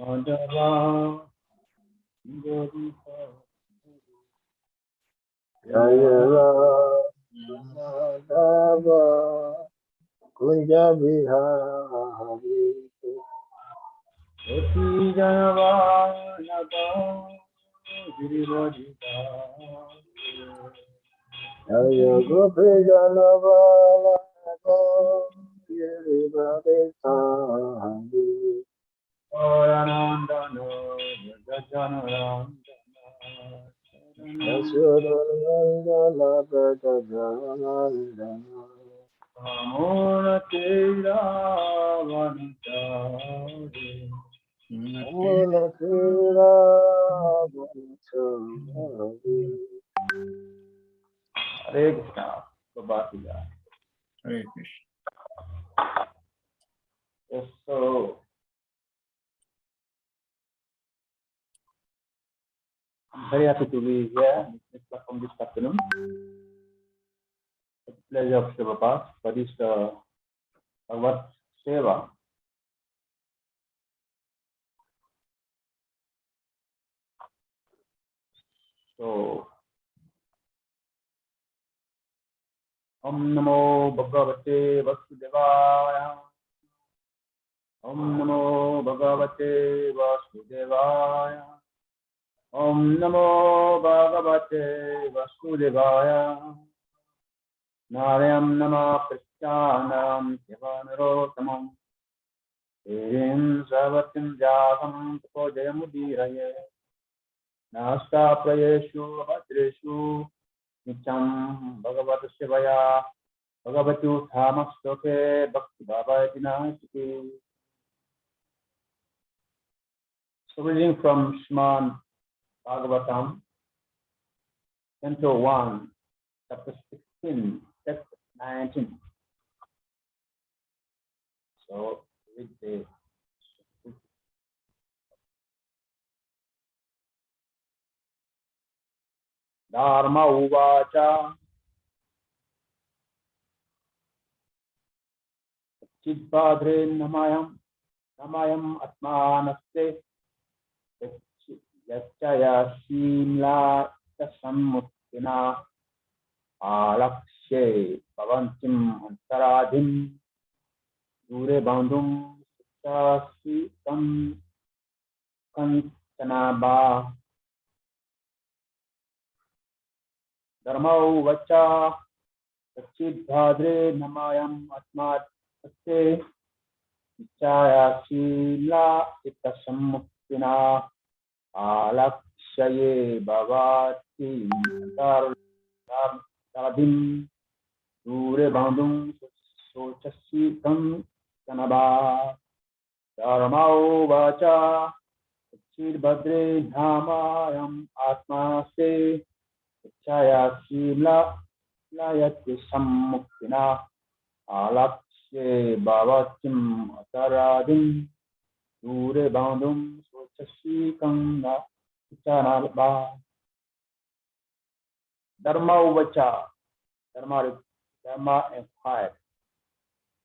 Madhava Jaya Madhava Kunja Bihari Oti Janavanaka Girivajita Jaya Gopi Janavala Girivare Sahari Oranandana Jajanarandana Yasodhanandana Pratajanandana Amurate Ravanitari Amula Sira Vanchari Hare Krishna, Prabhupada. Hare Krishna. Yes, so I'm very happy to be here from this afternoon. It's a pleasure of Prabhupada for this Bhagavad Seva. So, Om Namo Bhagavate Vasudevaya. Om Namo Bhagavate Vasudevaya. Om Namo Bhagavate Vasudevaya. Narayam Nama Krishyanam Sivanarottamam Erim Savatim Javam Tapojayamudiraya Nasta Prayeshu Bhadreshu Nityam Bhagavata Sevaya Bhagavatu Thamastoke Bhakti Bhavayatina Siti. So reading from SRIMAD BHAGAVATAM, Canto 1, Chapter 16, Text 19. So read the Dharma Uvacha Chidbhadre Namayam Atmanaste Yachaya Shimla Tasammutina Alakshe Bhavantim Antaradhim Dure Bandhum Sasi Kantanaba Dharma Uvacha Chidbhadre Namayam Atmanaste Yachaya Shimla Tasammutina Alakshaye Bhavati Antaradhim Dure Bandhum Sochasi Kanaba Dharma Uvacha Chidbhadre Namayam Atmanaste Chaya Shimla Layati Sammuktina Alakshe Bhavatim Ataradim Dure Bandhum Sochasi Kanaba Dharma Uvacha Dharma inquired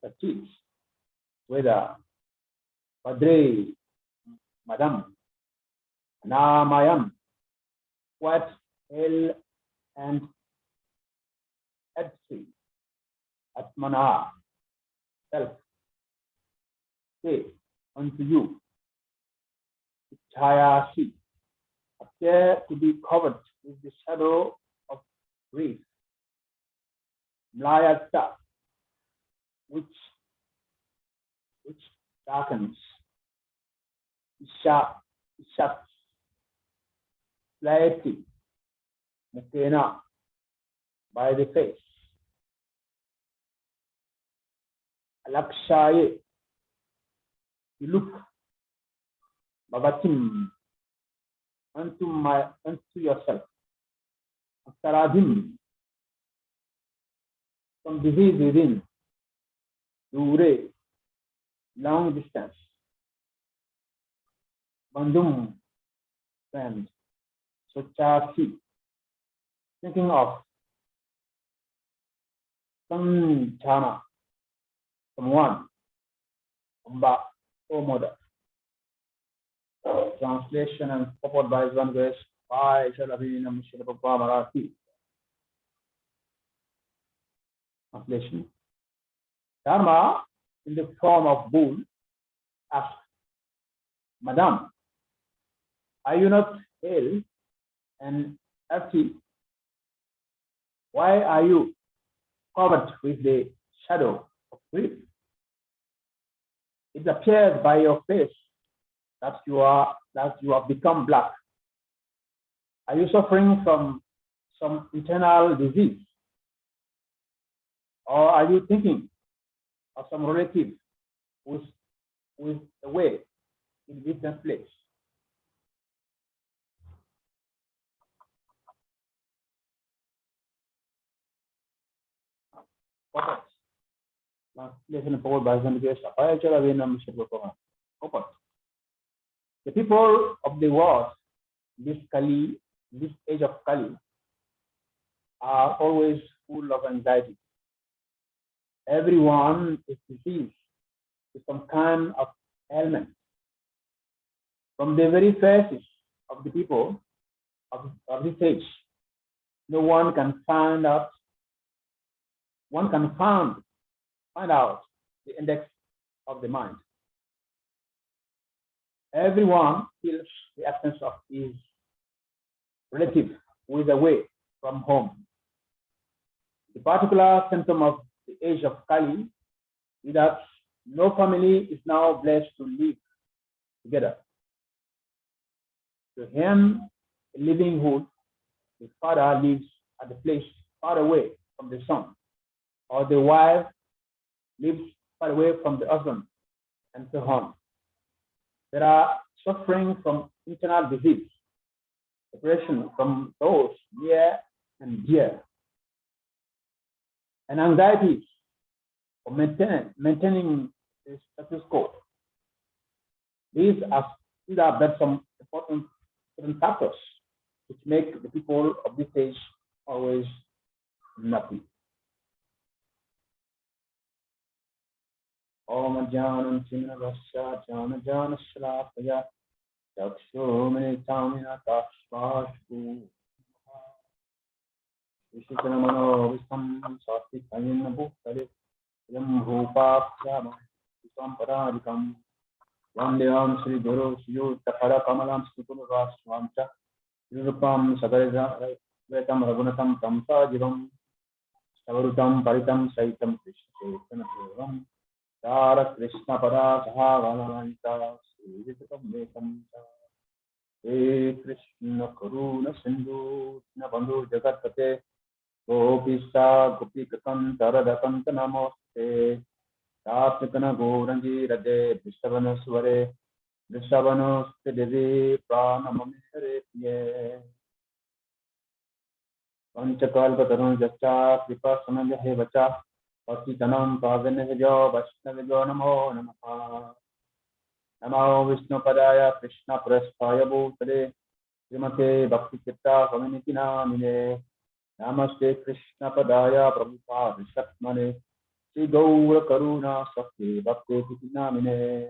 the teach whether Padre Madam Namayam, what hell and Etsi Atmana self say unto you, Chayashi appear to be covered with the shadow of grief, Mlayata, which darkens, Ishat, Slayati, Mukena, by the face, Alakshaye, you look, Bhavatim, unto yourself, Saradhim, from disease within, Dure, long distance, Bandhum, friend, Sochasi, thinking of Sanchana, someone, Amba, O mother, translation and support by One Grace by Shalavinam Shilapapa Marathi. Translation. Dharma in the form of bull asked, Madam, are you not pale and earthy? Why are you covered with the shadow of grief? It appears by your face that you have become black. Are you suffering from some internal disease? Or are you thinking of some relative who is away in a distant place? The people of the world, this age of Kali, are always full of anxiety. Everyone is diseased with some kind of ailment. From the very faces of the people of this age, no one can find out. One can find out the index of the mind. Everyone feels the absence of his relative who is away from home. The particular symptom of the age of Kali is that no family is now blessed to live together. To him, a livinghood, the father lives at a place far away from the son, or the wife lives far away from the husband, and so on. There are suffering from internal disease, separation from those near and dear, and anxieties for maintaining the status quo. These are but some important factors which make the people of this age always unhappy. Om Janam Chimna Vasya Jana Jana Shlapaya Daksho Minitamina Takshvashku Vishikramano Visam Sati Kayina Bhuktare Yam Rupa Pshama Visam Paradikam Vandyam Sri Guru Syu Tapara Kamalam Sukuru Raswamcha Yurupam Sagarja Vetam Ragunatam Tamsa Jivam Savarutam Paritam Saitam Krishna Chaitanya HARE KRISHNA Pada Sahavananta Sri Vitakam Vekam Hare Krishna Karuna Sindhu Nabandhu Jagatpate Gopisa Gopikatam Taradakam Namaste Tatmakana Gorangi Rade Vishtavanasware Vishtavanasware Devi Pranamamishare Piye Panchakalpatarun Jacha Kripa Samajahe Vacha Pasitanam Pavanahyo Vaishnavyo Namo Namaha Namo Vishnu Padaya Krishna Prasthaya Bhutale Srimate Bhakti Chitta Community Namine Namaste Krishna Padaya Prabhupada Shatmane Sri Gaura Karuna Sakti Bhakti Namine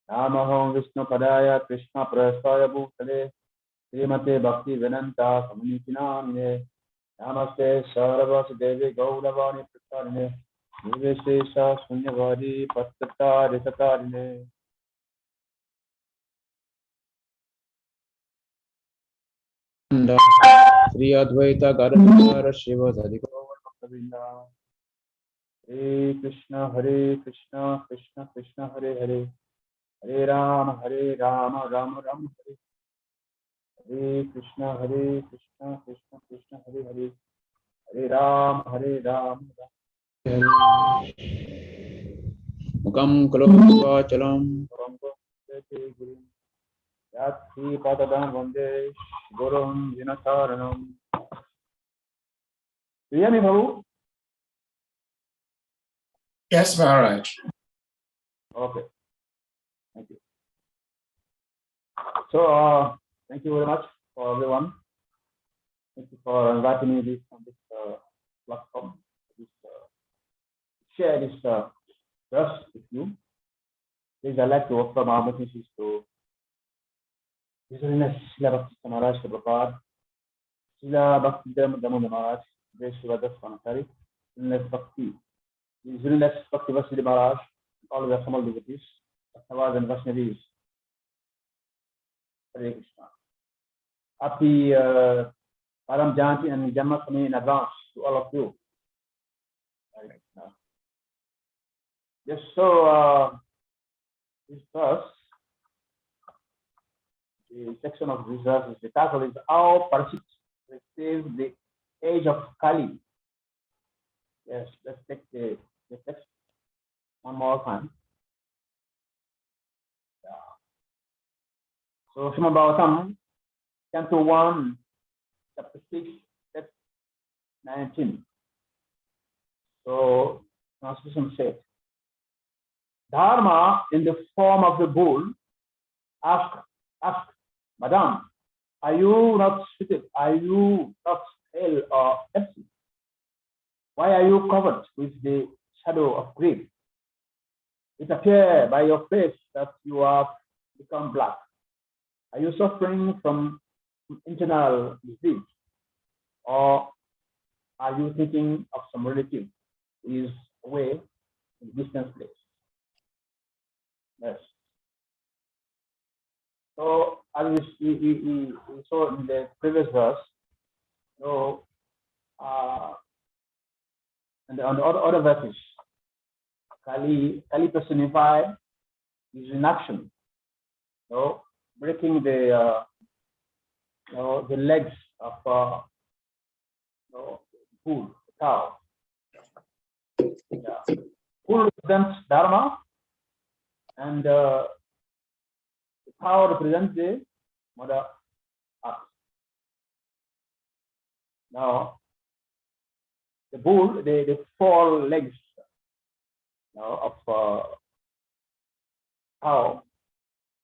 Namo Vishnu Padaya Krishna Prasthaya Bhutale Srimate Bhakti Vedanta Community Namine Namaste Sarvas Devi Gauravani Prakarine Niveshesha Sunyavari Pattata Ritakarine Sri Advaita Garadhara Shiva Sadhikavar Bhaktavinda Hare Krishna Krishna Krishna Hare Hare Hare Rama Rama Rama Hare Hare Krishna Krishna Krishna Hare Hare Hare Rama Hare Mukam Kalova Chalam Guru Yati Padadam Vande Gurum Vinataranam. Do you hear me, Prabhu? Yes, Maharaj. Okay. Thank you. So, thank you very much for everyone. Thank you for inviting me on this platform. Share this trust with you. Please, I'd like to offer my messages to His Holiness Srila Bhakti Maharaj Prabhupada, Srila Bhakti Damodar Maharaj, Jai Shivadas Panasari, Holiness Bhakti, His Holiness Bhakti Vasili Maharaj, all the Samal devotees, Vaishnavas and Vaishnavis, Hare Krishna. Happy Param Jayanti and Janmashtami in advance to all of you. Hare Krishna. Yes, so this verse, the section of this verse is the title is How Parishit Receives the Age of Kali. Yes, let's take the text one more time. Yeah. So SRIMAD BHAGAVATAM, Canto 1, Chapter 6, Text 19. So translation says, Dharma in the form of the bull asked, Madam, are you not suited? Are you not ill or empty? Why are you covered with the shadow of grief? It appears by your face that you have become black. Are you suffering from internal disease? Or are you thinking of some relative who is away in a distant place? Yes. So as we saw in the previous verse, so and on the other verses, Kali personified is in action, so breaking the legs of bull, cow. Yeah. Bull represents Dharma, and the cow represents the Mother Earth. Now, the bull, the four legs of cow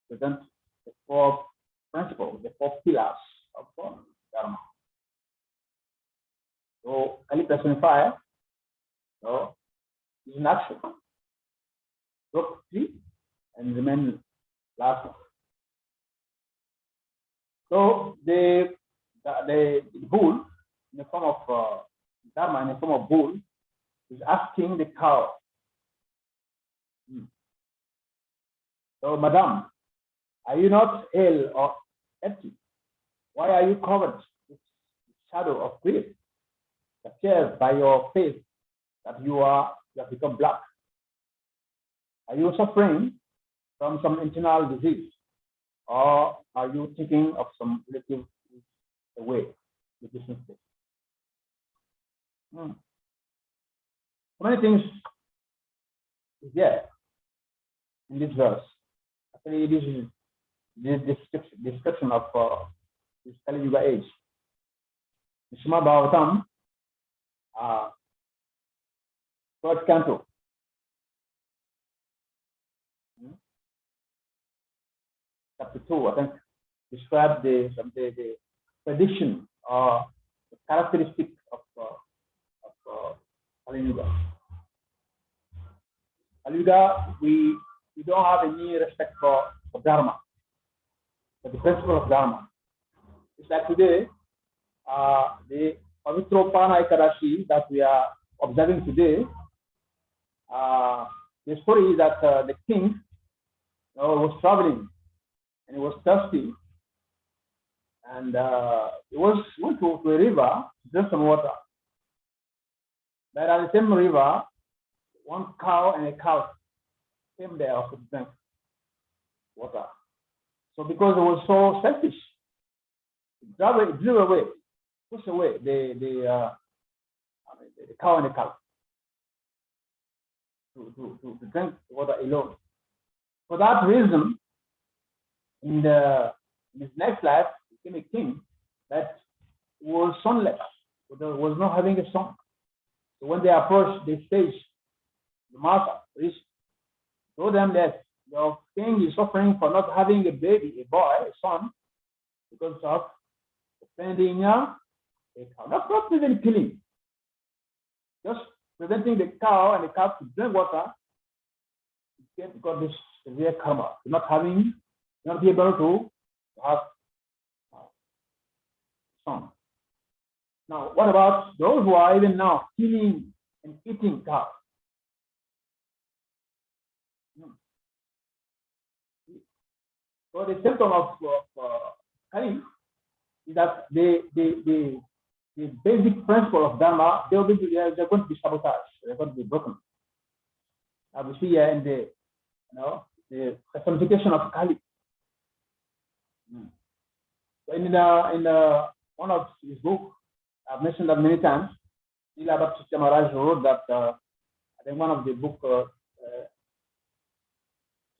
represent the four principles, the four pillars of Dharma. So, Kali personified is in action. Broke three and remain last one. So the bull in the form of Dharma in the form of bull is asking the cow. So, Madam, are you not ill or empty? Why are you covered with the shadow of grief? It appears by your face that you have become black. Are you suffering from some internal disease? Or are you thinking of some relative away, the distance place? So many things is there in this verse. Actually, this is the description of this Kali Yuga age. SRIMAD BHAGAVATAM, third canto. Chapter 2, I think, describe the prediction or the characteristic of Kali Yuga. Kali Yuga, we don't have any respect for Dharma, for the principle of Dharma. It's like today, the Pavitropana Ekadashi that we are observing today, the story is that the king was traveling and he was thirsty, and he went to a river to drink some water. But at the same river, one cow and a calf came there to drink water. So because it was so selfish, it drew away, pushed away the cow and the calf to drink water alone. For that reason, in his next life, he became a king that was sonless, was not having a son. So when they approached the stage, the master told them that your king is suffering for not having a baby, a boy, a son, because of offending a cow. Not even killing, just preventing the cow and the calf to drink water. Because this severe karma, not be able to to have son. Now, what about those who are even now killing and eating cows? So the symptom of Kali is that the basic principle of Dharma, they're going to be sabotaged. They're going to be broken. Now we see here in the the personification of Kali. So in one of his books, I've mentioned that many times. MAHARAJA wrote that I think one of the book,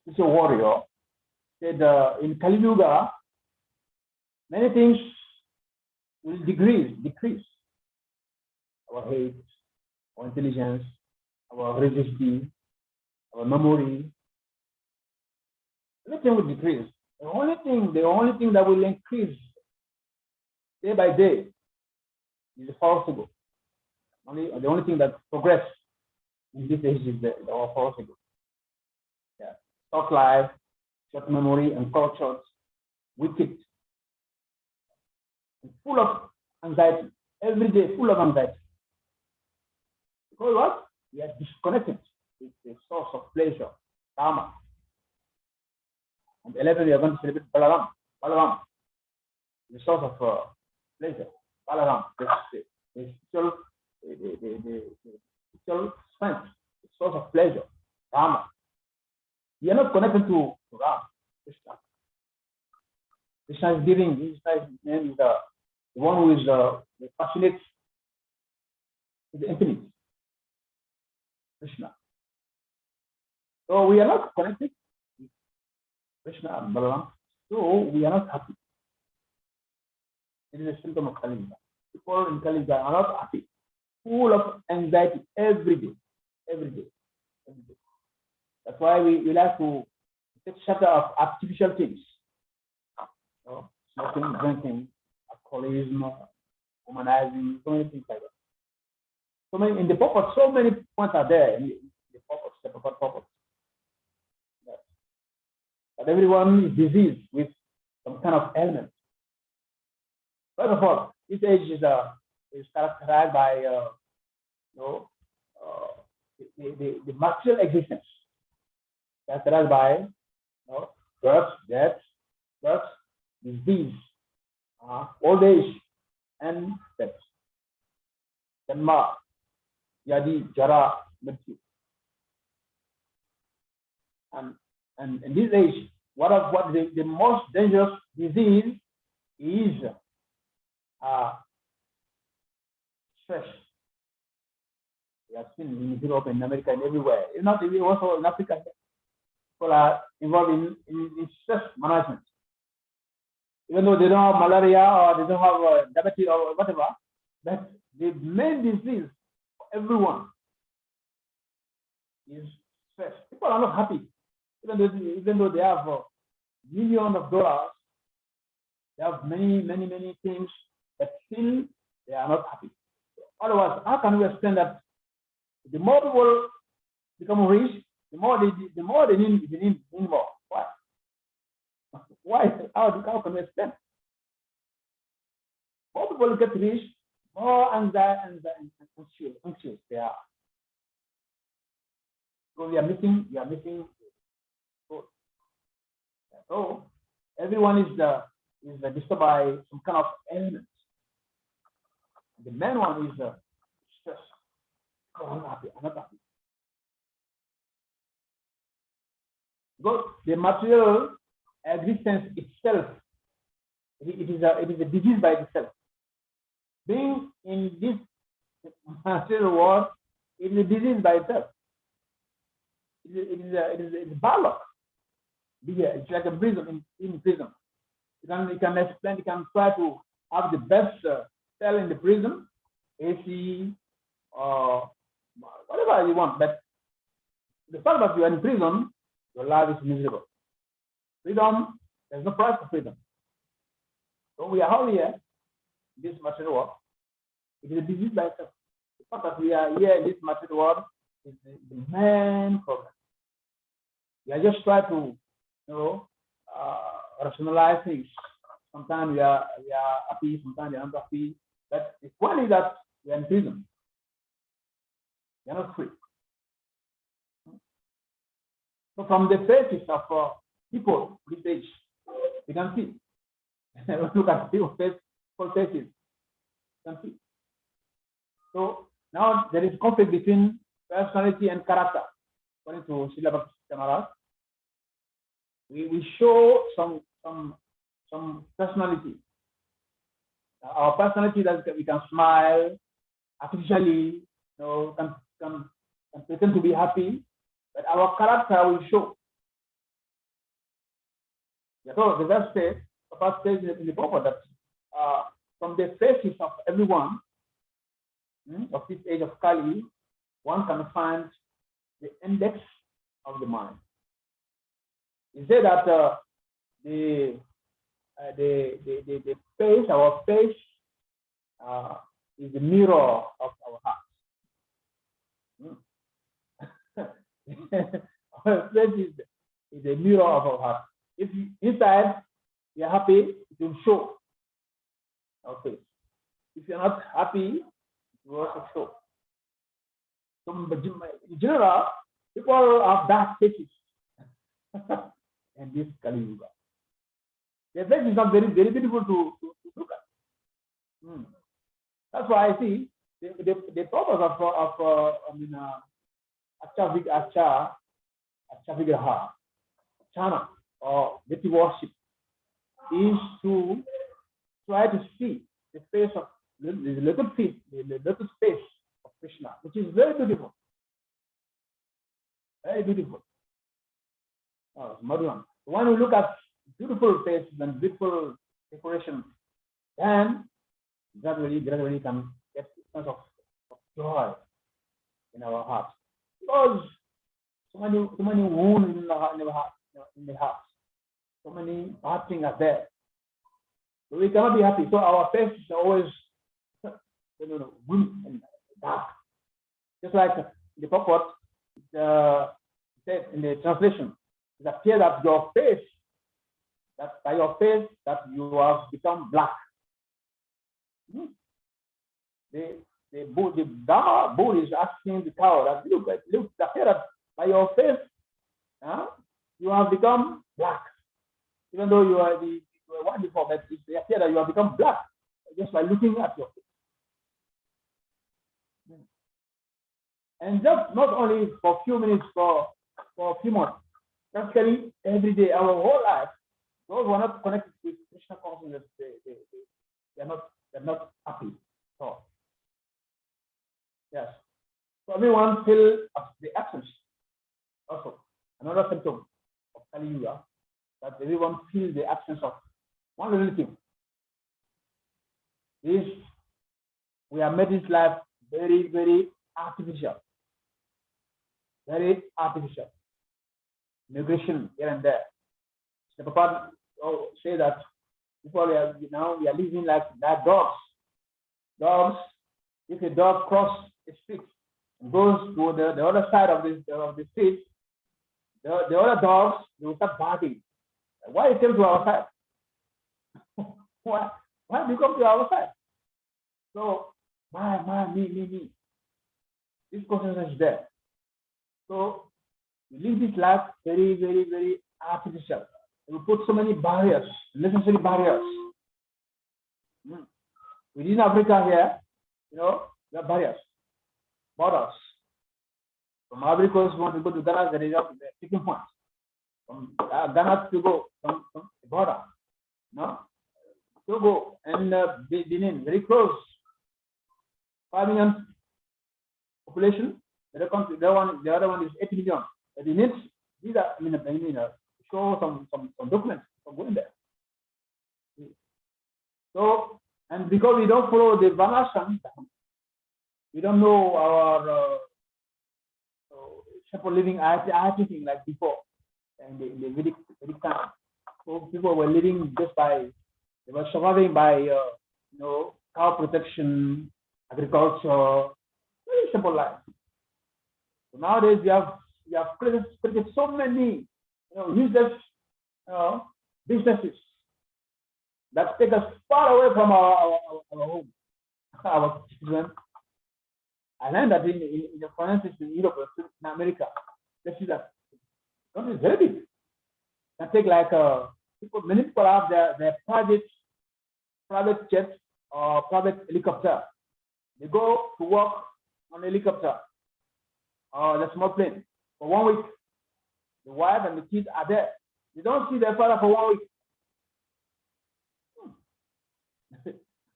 Spiritual Warrior, said in Kali Yuga, many things will decrease. Our hate, our intelligence, our resistance, our memory, everything will decrease. The only thing that will increase day by day is the false ego. The only thing that progress in this age is our false ego. Yeah. Short life, short memory, and cultures, wicked, and full of anxiety, every day full of anxiety. Because what? We are disconnected with the source of pleasure, karma. On the 11th, we are going to celebrate Balaram, the source of pleasure, Balaram, the spiritual strength, the source of pleasure, karma. We are not connected to Ram, Krishna. Krishna is giving, Krishna is the one who is the passionate, the infinite, Krishna. So we are not connected with Krishna and Balaram, so we are not happy. It is a symptom of Kali Yuga. People in Kali Yuga are not happy, full of anxiety every day. That's why we like to take shelter of artificial things. Smoking, drinking, alcoholism, womanizing, so many things like that. So many in the purpose, so many points are there in the purpose, the purpose. Yeah. But everyone is diseased with some kind of ailment. First of all, this age is characterized by the material existence, characterized by birth, death, disease, old age, and death. Janma, Yadi, Jara, Mrityu. And in this age, what the most dangerous disease is stress. We have seen in Europe and America and everywhere. It's not even also in Africa. People are involved in stress management. Even though they don't have malaria or they don't have diabetes or whatever, but the main disease for everyone is stress. People are not happy. Even though they have millions of dollars, they have many things, but still they are not happy. Otherwise, how can we explain that the more people become rich, the more they need more? Why? Why? How can we explain? More people get rich, more anxiety and anxious they are. So we are missing. So everyone is disturbed by some kind of ailment. The main one is stress. Oh, I'm not happy. Because the material existence itself, it is a disease by itself. Being in this material world, it is a disease by itself. It is a bad luck. It's like a prison in prison. You can explain. You can try to have the best cell in the prison, AC, or whatever you want. But the fact that you are in prison, your life is miserable. Freedom, there's no price for freedom. So we are all here in this material world. It is a disease by itself. The fact that we are here in this material world is the main problem. We are just trying to, rationalize things. Sometimes we are happy, sometimes we are not happy. But it's only that we are in prison. We are not free. So from the faces of people this age, you can see. Look at people's faces, you can see. So now there is conflict between personality and character. According to Srila Bhakti Maharaj, we show some personality. Our personality that we can smile artificially, can pretend to be happy, but our character will show. So the verse says, the first says in the Bible that from the faces of everyone of this age of Kali, one can find the index of the mind. He said that the face, our face, is the mirror of our heart. Our face is the mirror of our heart. If inside you are happy, it will show our face. If you are not happy, it will also show. So in general, people have dark faces. And this Kali Yuga. Their face is not very, very beautiful to look at. That's why I see the purpose of Acha Vigraha, Chana, or deity worship, is to try to see the face of the little feet, the little face of Krishna, which is very beautiful. Very beautiful. Madhuran. When you look at beautiful faces and beautiful decorations, then gradually can get a sense of joy in our hearts. Because so many wounds in the heart, so many bad things are there. So we cannot be happy. So our faces are always gloomy and dark. Just like the purport said in the translation, it appears that your face, that by your face, that you have become black. The bull is asking the cow that look, appear that by your face, you have become black. Even though you are the one before, but it appears that you have become black just by looking at your face. And just not only for a few minutes, for a few months, practically every day, our whole life, those who are not connected with Krishna consciousness, they're not happy. So, yes. So everyone feels the absence. Also, another symptom of Kali Yuga, that everyone feels the absence of one little thing. Is we have made this life very, very artificial. Very artificial. Migration here and there. The Papa say that people we are living like dogs. Dogs, if a dog crosses the street and goes to the other side of the street, the other dogs will start barking. Why you came to our side? Why do you come to our side? So me. This consciousness is there. So we live this life very, very, very artificial. We put so many barriers, necessary barriers. Within Africa here, there are barriers, borders. From Ivory Coast, we want to go to Ghana, there is a picking point. From Ghana to go from the border, Togo and Benin, very close. 5 million population. The other one is 80 million. But it needs show some documents for going there. So, and because we don't follow the Varnashram, we don't know our simple living thing like before in the Vedic time. So people were living they were surviving by cow protection, agriculture, very simple life. So nowadays we have created so many useless businesses that take us far away from our home, our children. I learned that in the finances in Europe, in America, they see that country is very big. Can take like many people have their private jets or private helicopter. They go to work on a helicopter or the small plane for 1 week. The wife and the kids are there. They don't see their father for 1 week.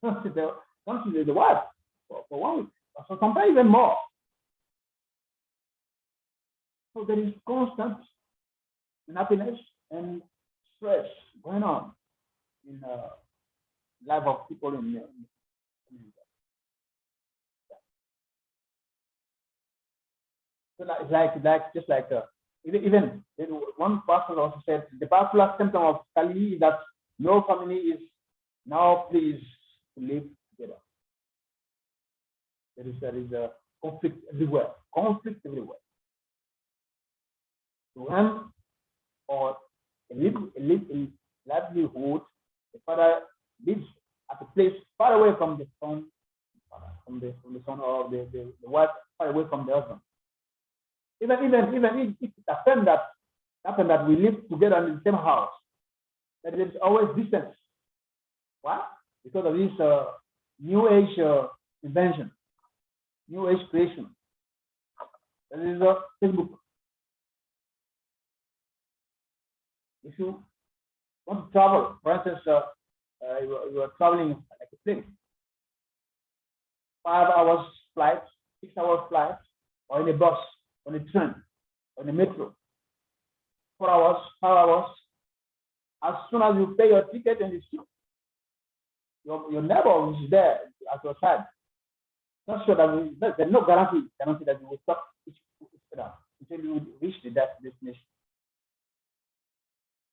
Don't see the wife for 1 week. So sometimes even more. So there is constant unhappiness and stress going on in the life of people in India. So just like even one pastor also said the particular symptom of Kali is that no family is now pleased to live together. There is a conflict everywhere. To earn or a livelihood, the father lives at a place far away from the son, or the wife far away from the husband. Even if it happened that we live together in the same house, that there is always distance. Why? Because of this new age invention, new age creation. That is Facebook. If you want to travel, for instance, you are traveling like a plane, 5 hours flight, 6 hours flight, or in a bus, on a train, on a metro, 4 hours, 5 hours. As soon as you pay your ticket and you see your neighbor is there at your side, not sure that there's no guarantee that you will stop each other until you reach the destination.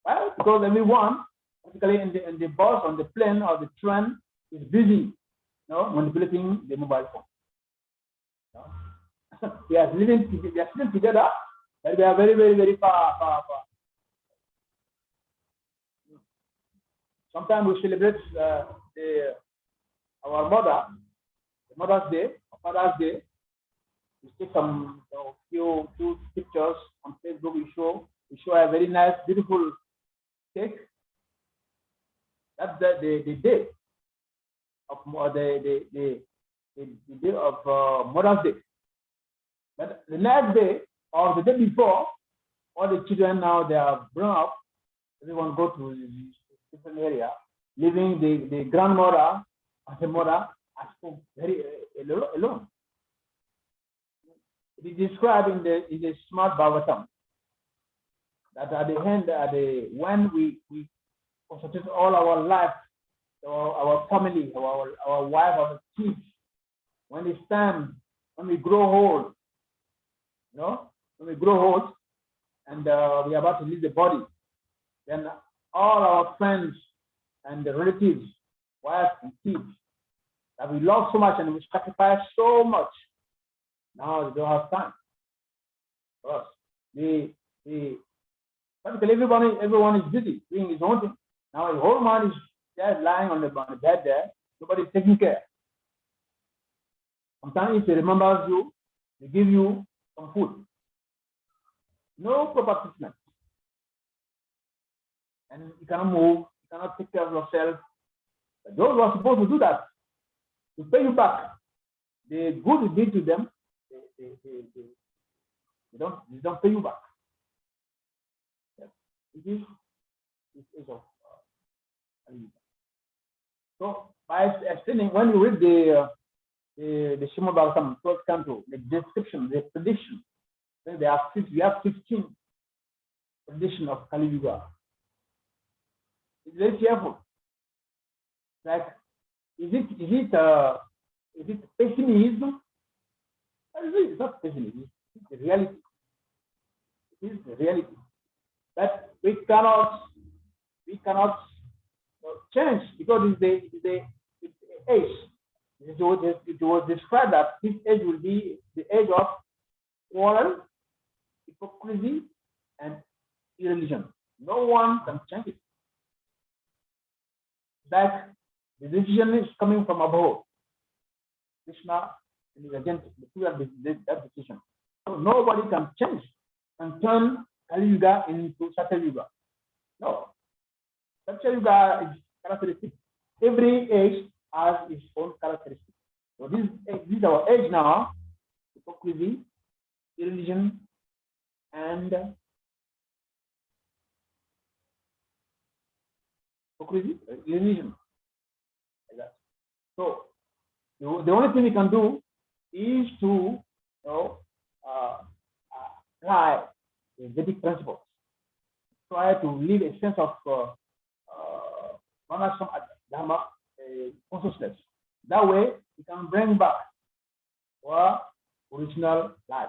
Well, because everyone, particularly in the bus, on the plane, or the train, is busy, manipulating the mobile phone. We are living together, but we are very, very, very far. Sometimes we celebrate our Mother's Day, or Father's Day. We take some few pictures on Facebook. We show a very nice, beautiful cake. That's the day of the day of Mother's Day. But the next day or the day before, all the children now they are grown up. Everyone go to a different area, leaving the grandmother and the mother at home very alone. It is described in the SRIMAD BHAGAVATAM that at the end, when we concentrate all our life, our family, our wife, our kids, when it's time, when we grow old, when we grow old and we are about to leave the body, then all our friends and the relatives, wives and kids that we love so much and we sacrifice so much, now they don't have time for us. Practically everyone is busy doing his own thing. Now the whole man is just lying on the bed there. Nobody is taking care. Sometimes if he remembers you, they give you some food. No proper treatment. And you cannot move, you cannot take care of yourself. But those who are supposed to do that, to pay you back, the good you did to them, they don't pay you back. It is of so by explaining, when you read the SRIMAD BHAGAVATAM 12th canto, the description, the prediction, then we have 15 prediction of Kali Yuga. It's very careful. Like, is it pessimism? It's not pessimism. It's the reality. It is the reality that we cannot change, because it's the age. It was described that this age will be the age of quarrel, hypocrisy, and irreligion. No one can change it. like the decision is coming from above. Krishna and his agent, that decision. So nobody can change and turn Kali Yuga into Satya Yuga. No. Satya Yuga is characteristic. Every age has its own characteristic. So this is our age now: hypocrisy, irreligion, and hypocrisy, irreligion. Like that. So the only thing we can do is to apply the Vedic principles. Try to live a sense of Dharma consciousness. That way, we can bring back our original life.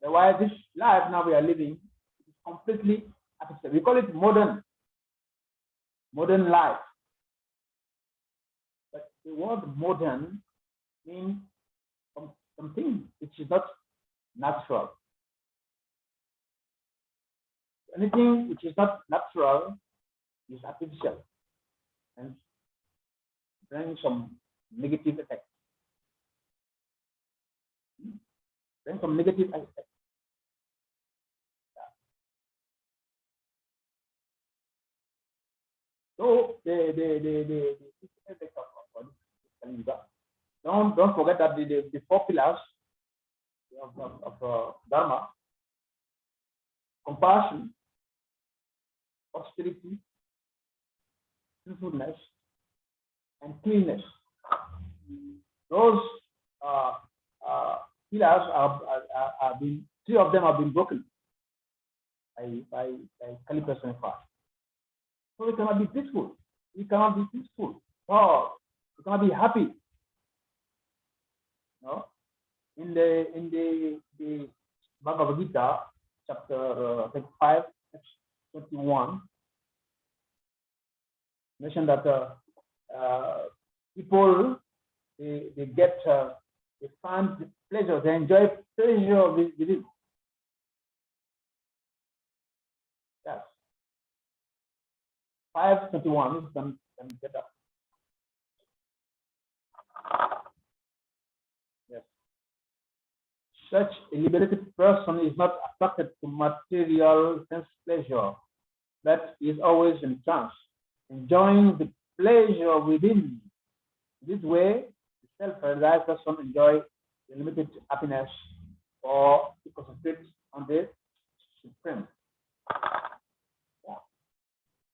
Otherwise, this life now we are living is completely artificial. We call it modern life. But the word modern means something which is not natural. Anything which is not natural is artificial and brings some negative effects. Bring some negative effects. So the effect of don't forget that the 4 pillars of Dharma: compassion, austerity, truthfulness, and cleanness. Those pillars are been, 3 of them have been broken by Kali personified. So we cannot be peaceful. We cannot be peaceful. Oh, we cannot be happy. No? In the Bhagavad Gita, chapter 5, 21, mentioned that people they get they find pleasure, they enjoy pleasure within. Yes. 5:21 can get up. Yes. Such a liberated person is not attracted to material sense pleasure, but is always in trance, enjoying the pleasure within. This way, the self-realized person enjoys the limited happiness or to concentrate on the supreme. Yeah.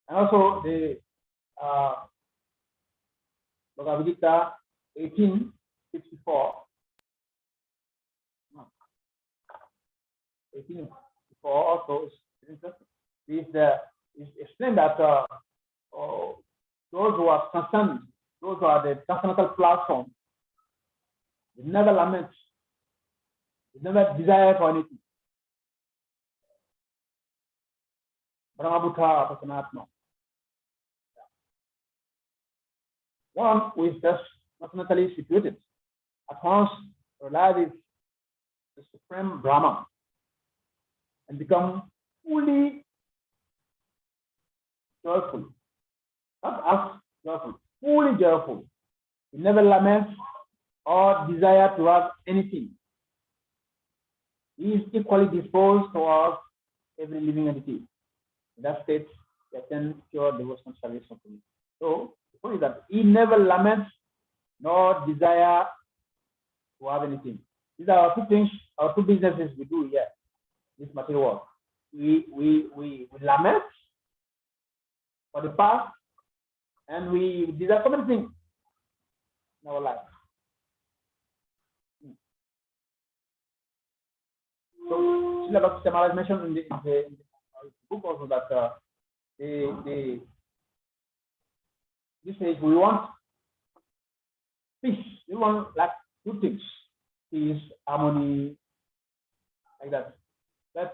And also the Bhagavad Gita 18:54. 18:54 also is interesting. Is explained that those who are concerned, those who are the transcendental platform, they never lament, they never desire for anything. Brahmabhuta Pasanatma. One who is just transcendentally situated at once realizes the supreme Brahman and become fully joyful. Not as joyful, fully joyful. He never laments or desire to have anything. He is equally disposed towards every living entity. In that state, he attends pure devotional service unto me. So, the point is that he never laments nor desire to have anything. These are our 2 things, our 2 businesses we do here. This material world. We lament for the past, and we desire so many things in our life. So, Srila Bhakti Maharaj mentioned in the book also that this age we want peace. We want like 2 things: peace, harmony, like that. But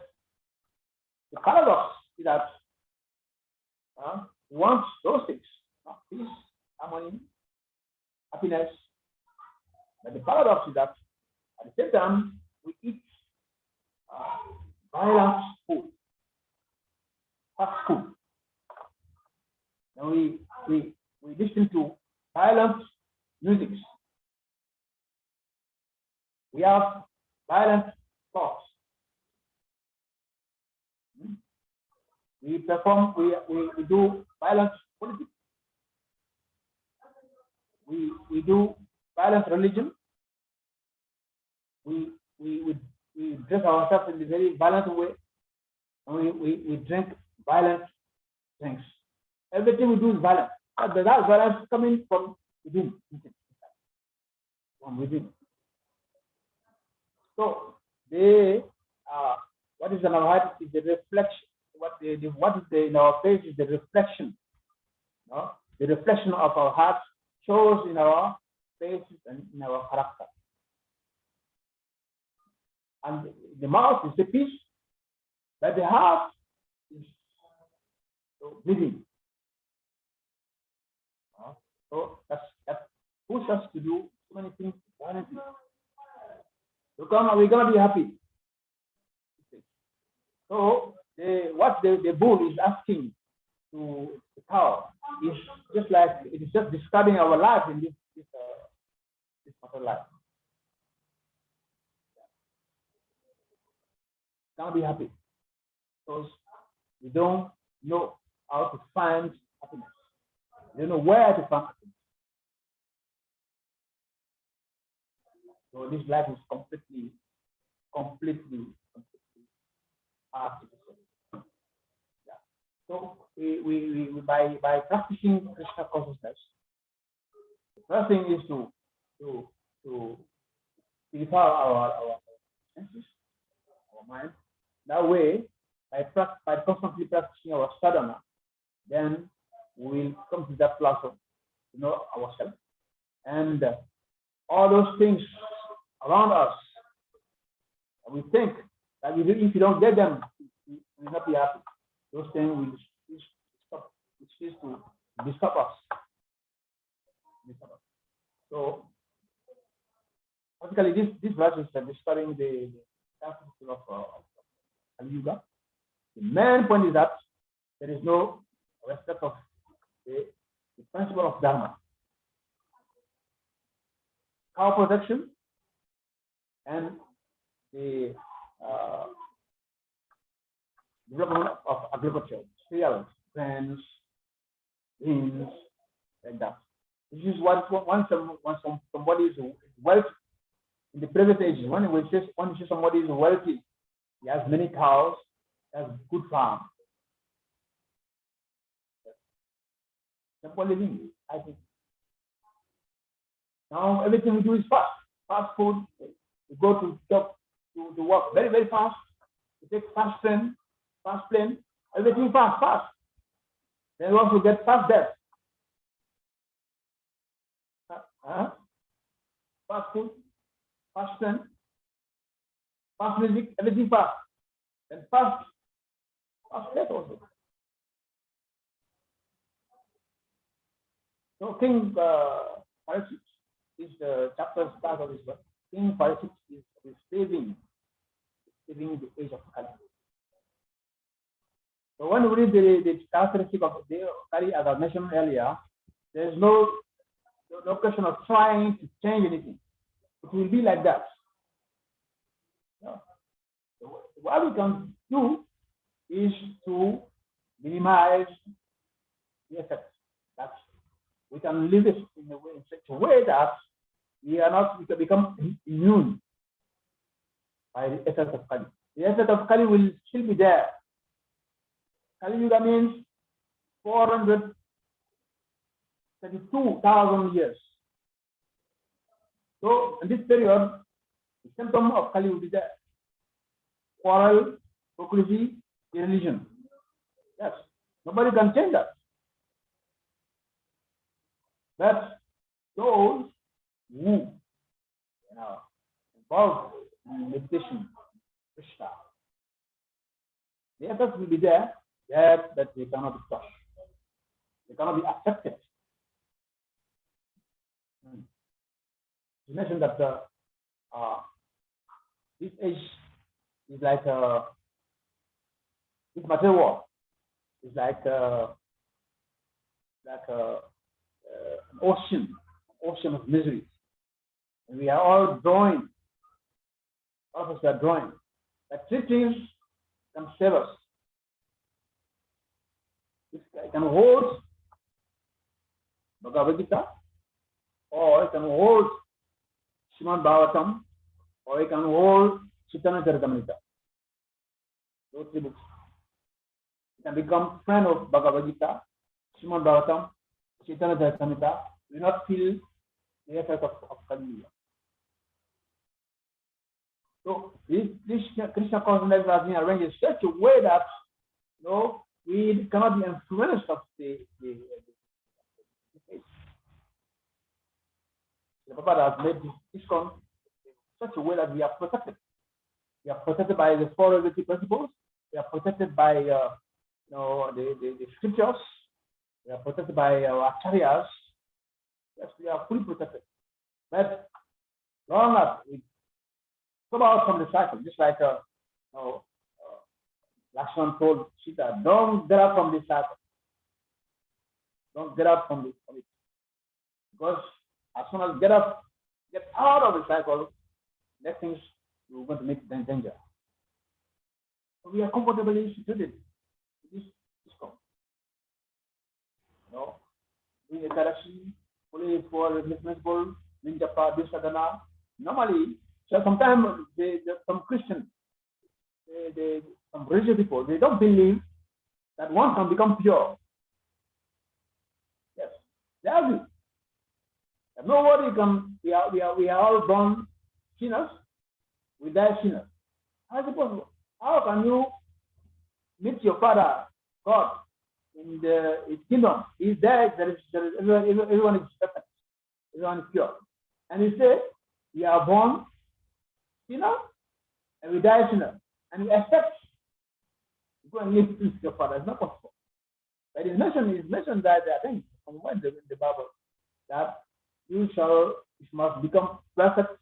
the paradox is that we want those things: peace, harmony, happiness. But the paradox is that at the same time we eat violent food, fast food. And we we listen to violent music. We have violent thoughts. We perform, we do violent politics. We do violent religion. We dress ourselves in a very violent way, and we drink violent drinks. Everything we do is violent. But that violence is coming from within. From within. So what is in our heart is the reflection. What is in our face is the reflection. No? The reflection of our heart shows in our faces and in our character. And the mouth is the peace, but the heart is living. So that pushes us to do so many things violently. We're gonna be happy. So the bull is asking to the cow is just like it is just describing our life in this matter life. Gonna be happy because we don't know how to find happiness. We don't know where to find happiness. So this life is completely artificial. Yeah. So we by practicing Krishna consciousness, the first thing is to purify our senses, our mind. That way, by constantly practicing our sadhana, then we will come to that platform to know ourselves, and all those things around us, we think that if you don't get them, you will not be happy. Those things will cease to disturb us. So, basically, this verse is describing the concept of Yuga. The main point is that there is no respect of the principle of Dharma. Cow protection and the development of agriculture, cereals, grains, beans, like that. This is once somebody is wealthy in the previous ages. When you see somebody is wealthy, he has many cows, he has good farm. Simple living, I think. Now everything we do is fast food. We go to job to work very, very fast. We take fast plane, everything fast. Then we also get fast death. Fast food, fast plane, fast music, everything fast. And fast death also. So King Parikshit is the chapter start of this book. King Parikshit is saving the age of Kali. So when we read the characteristic of the Kali, as I mentioned earlier, there is no question of trying to change anything. It will be like that. So what we can do is to minimize the effects. That we can live it in such a way that we can become immune by the effect of Kali. The effect of Kali will still be there. Kali Yuga means 432,000 years. So in this period, the symptom of Kali will be there. Quarrel, hypocrisy, religion. Yes, nobody can change that. But those who involved in meditation, Krishna, the effect will be there, yet that they cannot be touched. They cannot be accepted. You mentioned that this age is like this material world is like ocean of miseries. And we are all drawing, all of us are drawing. That three things can save us. It can hold Bhagavad Gita, or it can hold SRIMAD BHAGAVATAM, or it can hold Chaitanya Charitamrita. Those three books. You can become friend of Bhagavad Gita, SRIMAD BHAGAVATAM, Chaitanya Charitamrita. You will not feel the effect of Kali Yuga. So this Krishna consciousness has been arranged in such a way that we cannot be influenced of the Prabhupada has made this ISKCON in such a way that we are protected. We are protected by the four regulatory principles. We are protected by the scriptures. We are protected by our acharyas. Yes, we are fully protected. But long as we come out from the cycle, just like Lakshman told Sita, don't get up from this cycle. Don't get up from it. Because as soon as get out of the cycle, next things you're going to make danger. So we are comfortably situated. This is called. Doing a therapy, only for principle, ninjapa, sadhana. Normally, so sometimes some Christians, some religious people, they don't believe that one can become pure. Yes, they argue. And nobody can. We are all born sinners. We die sinners. How is it possible? How can you meet your Father, God, in His kingdom? He's there. Everyone is perfect. Everyone is pure. And He said, we are born sinner and we die sinner. And we expect to go and live with your Father. It's not possible. But it's mentioned that I think somewhere in the Bible that you must become perfect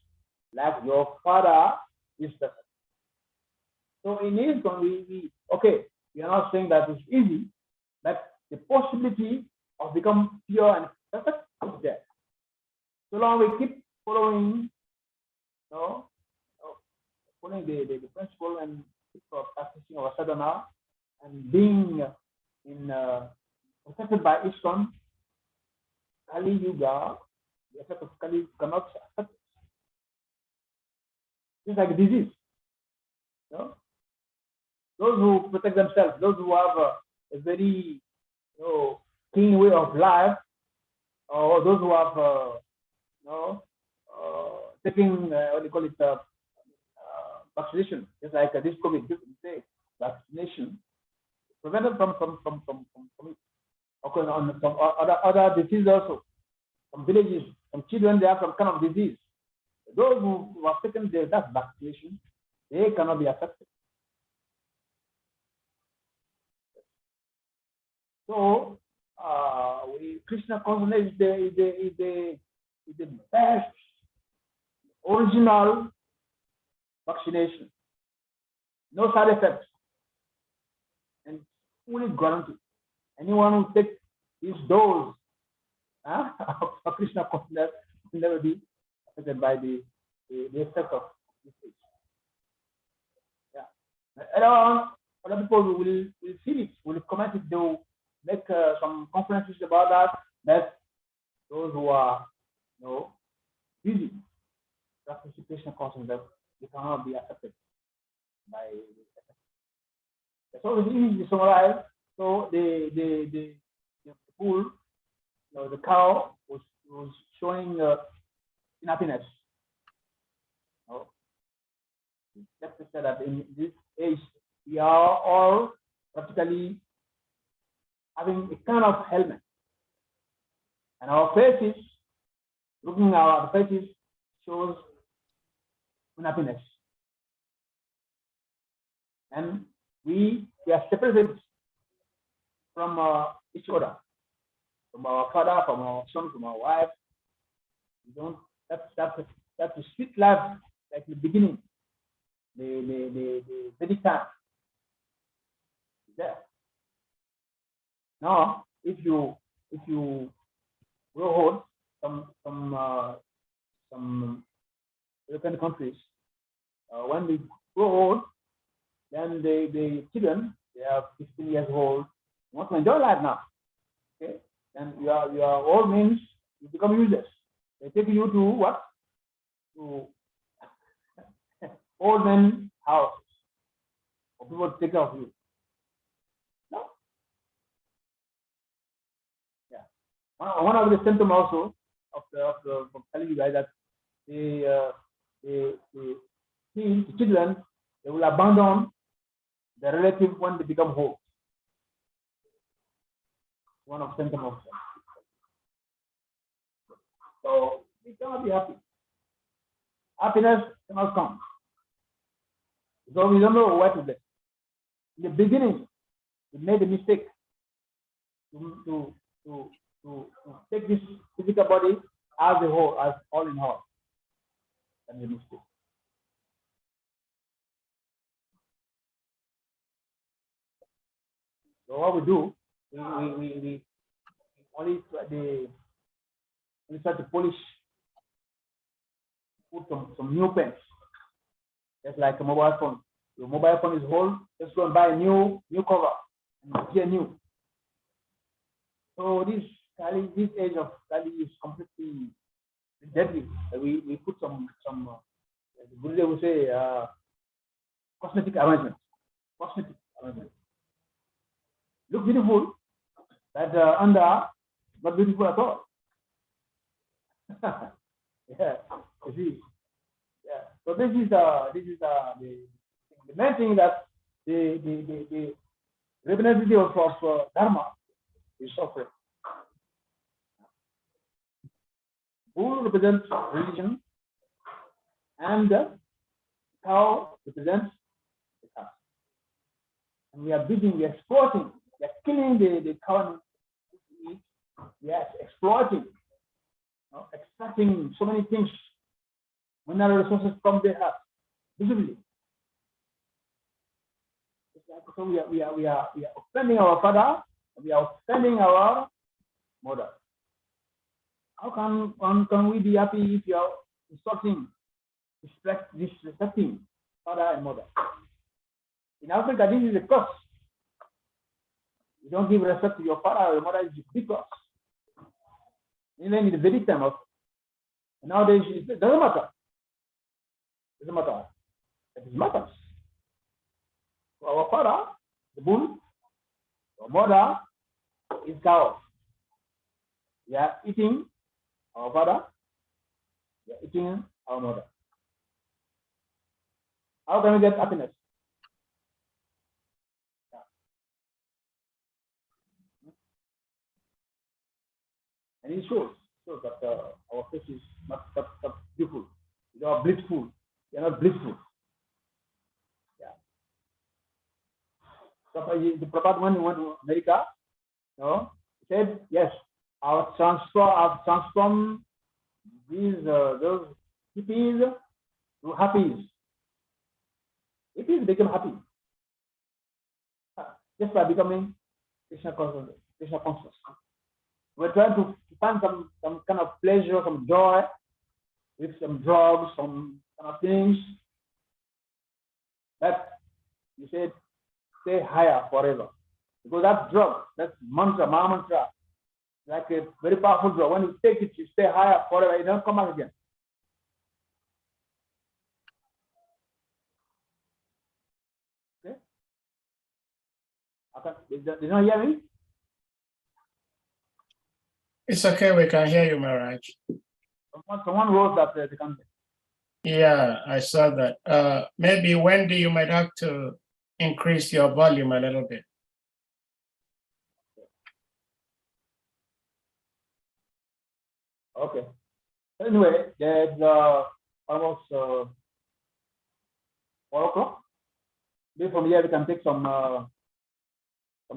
like your Father is perfect. So in ISKCON, we are not saying that it's easy, but the possibility of becoming pure and perfect is there. So long we keep following, following the principle and keep practicing our sadhana and being protected by ISKCON, Kali Yuga, the effect of Kali cannot affect it. It's like a disease. Those who protect themselves, those who have a very clean way of life, or those who have taking what do you call it, vaccination, just like this COVID, vaccination, prevent them from it. Okay, on some other diseases also. Some villages, some children, they have some kind of disease. Those who have taken that vaccination, they cannot be affected. So, Krishna consciousness is the best original vaccination. No side effects. And fully guaranteed. Anyone who takes this dose of Krishna consciousness will never be affected by the effect of this age. Yeah. And other people will see it, will comment it, they will make some conferences about that. That those who are busy practicing Krishna consciousness, they cannot be affected by the effect. So it's easy to summarize. So the bull, the cow was showing unhappiness. Just to say that in this age we are all practically having a kind of helmet, and our faces, looking at our faces, shows unhappiness, and we are separated from each other, from our father, from our son, from our wife. We don't. That's the sweet life, like the beginning, the Vedic time. There. Now, if you grow old, some European countries, when they grow old, then the children, they are 15 years old, want to enjoy life now. Okay, and your old means you become useless. They take you to what? To old men house, or people take care of you. No, yeah. One of the symptoms also of from telling you guys that the children, they will abandon the relative when they become old. One of symptoms of that. So we cannot be happy. Happiness cannot come. So we don't know what to do. In the beginning, we made a mistake to take this physical body as a whole, as all in all. And a mistake. So what we do, we only try to polish, put some new pens. Just like a mobile phone. Your mobile phone is old, just go and buy a new cover and get new. So this age of Kali is completely deadly. We put some the Buddha would say cosmetic arrangement. Cosmetic arrangement. Look beautiful, but under not beautiful at all. Yeah, you see. Yeah. So this is the main thing, that the representative of Dharma is suffering. Bull represents religion, and the cow represents the cow. And we are beating, we are exploiting, we are killing the cow. We are exploiting, extracting so many things, mineral resources from the earth, visibly. So we are offending our father, we are offending our mother. How can we be happy if you are insulting, disrespecting father and mother? In Africa, this is a curse. You don't give respect to your father or your mother, is a big curse. Even in the Vedic time of nowadays, it doesn't matter. It doesn't matter. It matters. So our father, the bull, our mother is cow. We are eating our father, we are eating our mother. How can we get happiness? And it shows that our face is not beautiful. We are blissful. We are not blissful. Yeah. So the Prabhupada, when he went to America, he said, yes, I've transformed those hippies to happies. Hippies become happy just by becoming Krishna conscious. We're trying to find some kind of pleasure, some joy with some drugs, some kind of things. But you said, stay higher forever. Because that drug, that mantra, Maha mantra, like a very powerful drug. When you take it, you stay higher forever. You don't come back again. Okay? Did you not hear me? It's okay, we can hear you, Maharaj. Someone wrote that they can. Yeah, I saw that. Maybe Wendy, you might have to increase your volume a little bit. Okay. Anyway, there's almost 4 o'clock. Maybe from here we can take some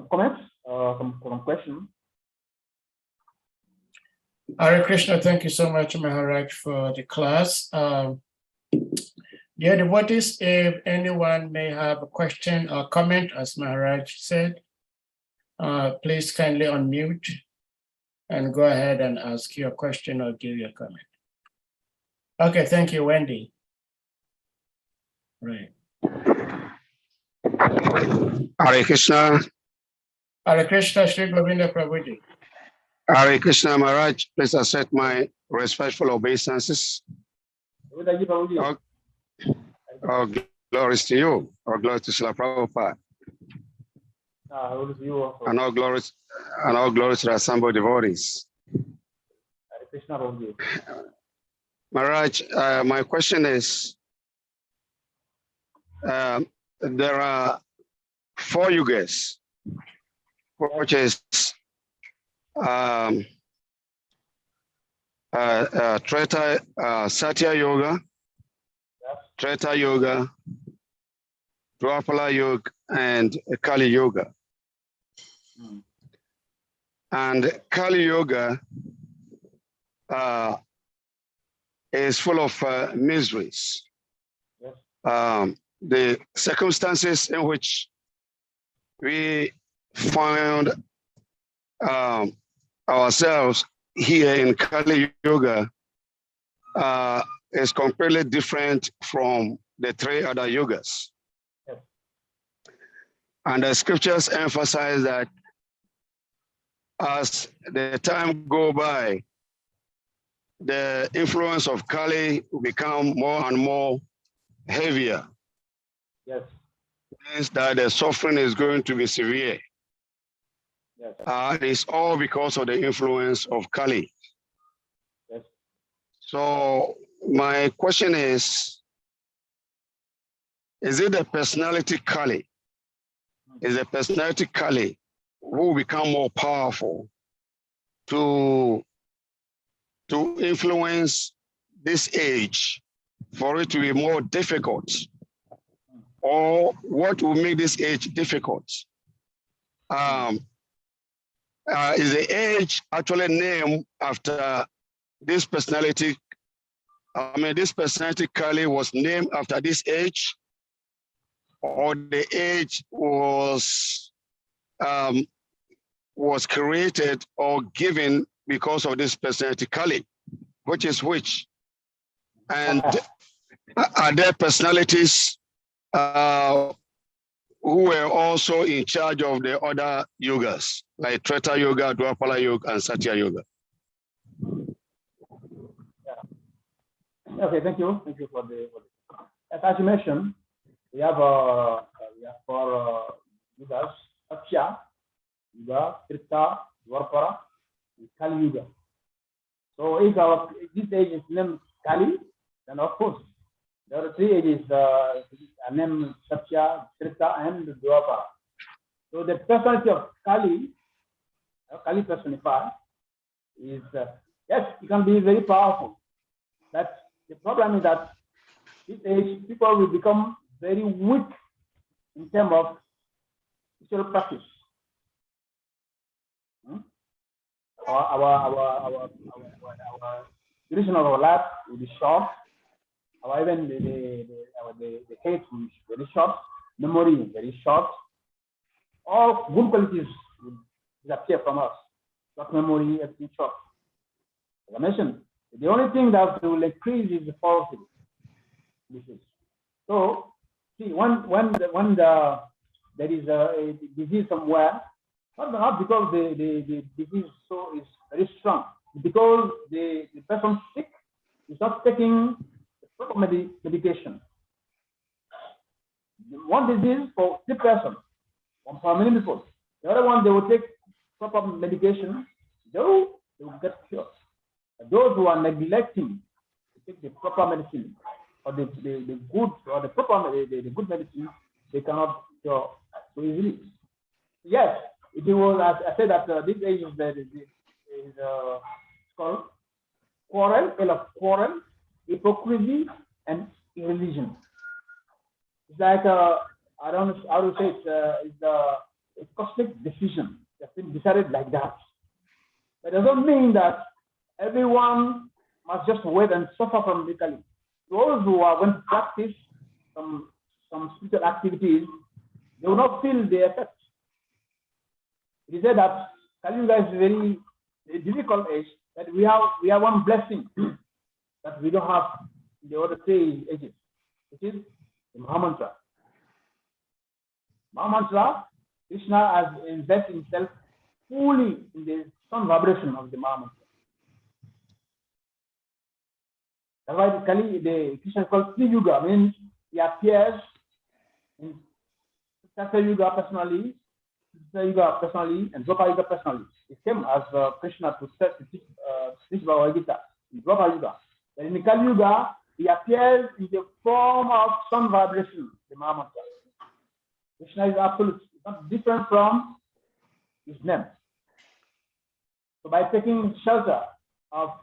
comments, some questions. Hare Krishna, thank you so much, Maharaj, for the class. Dear devotees, if anyone may have a question or comment, as Maharaj said, please kindly unmute and go ahead and ask your question or give your comment. Okay, thank you, Wendy. Right. Hare Krishna. Hare Krishna, Shri Govinda Prabhuji. Hare Krishna Maharaj, please accept my respectful obeisances. All glories to you. All glories to Srila Prabhupada. And all glories to the assembled devotees. Maharaj, my question is, there are 4 yugas, which is Treta, Satya Yoga, Treta Yoga, Dwapara Yoga, and Kali Yoga. And Kali Yoga is full of miseries. The circumstances in which we find ourselves here in Kali Yoga is completely different from the 3 other yogas. And the scriptures emphasize that as the time go by, the influence of Kali will become more and more heavier. Yes. Means that the suffering is going to be severe. Yes. It's all because of the influence of Kali. Yes. So my question is it the personality Kali? Is the personality Kali who will become more powerful to influence this age for it to be more difficult? Or what will make this age difficult? Is the age actually named after this personality? I mean, this personality Kali was named after this age, or the age was created or given because of this personality Kali? Which is which? And are there personalities who were also in charge of the other yogas, like Treta Yoga, Dwapara Yoga, and Satya Yoga? Okay, thank you. Thank you for the. As you mentioned, we have 4 yugas: Satya Yuga, Treta, Dwapara, and Kali Yuga. So if this age is named Kali, then of course there are 3 ages are named Satya, Treta, and Dwapara. So the personality of Kali, Kali personified, is yes, it can be very powerful. But the problem is that this age people will become very weak in terms of spiritual practice. Our duration of our life will be short. Even the head is very short, memory is very short. All good qualities will disappear from us. Short memory, everything short. As I mentioned, the only thing that will increase is the poverty. So, see, when there is a disease somewhere, not because the disease is very strong, because the person sick is not taking the proper medication. One disease for 3 persons, one for many people. The other one, they will take proper medication, they will get cured. Those who are neglecting to take the proper medicine or the good or the proper the good medicine, they cannot cure so easily. Yes, it was. I said that this age is called quarrel, hypocrisy, and irreligion. It's like I don't know how to say it. It's a cosmic decision that's been decided like that. But it doesn't mean that everyone must just wait and suffer from Kali. Those who are going to practice some spiritual activities, they will not feel the effect. It is said that Kali Yuga is very the difficult is that we have one blessing that we don't have in the other three ages, which is the Mahamantra. Mahamantra, Krishna has invested himself fully in the sound vibration of the Mahamantra. That's why the Krishna is called Sri Yuga, means he appears in Satya Yuga personally, Krishna Yuga personally, and Dwapara Yuga personally. It came as Krishna to teach Bhagavad Gita in Dwapara Yuga. But in the Kali Yuga, he appears in the form of sound vibration, the Mahamantra. Krishna is absolute, it's not different from his name. So by taking shelter of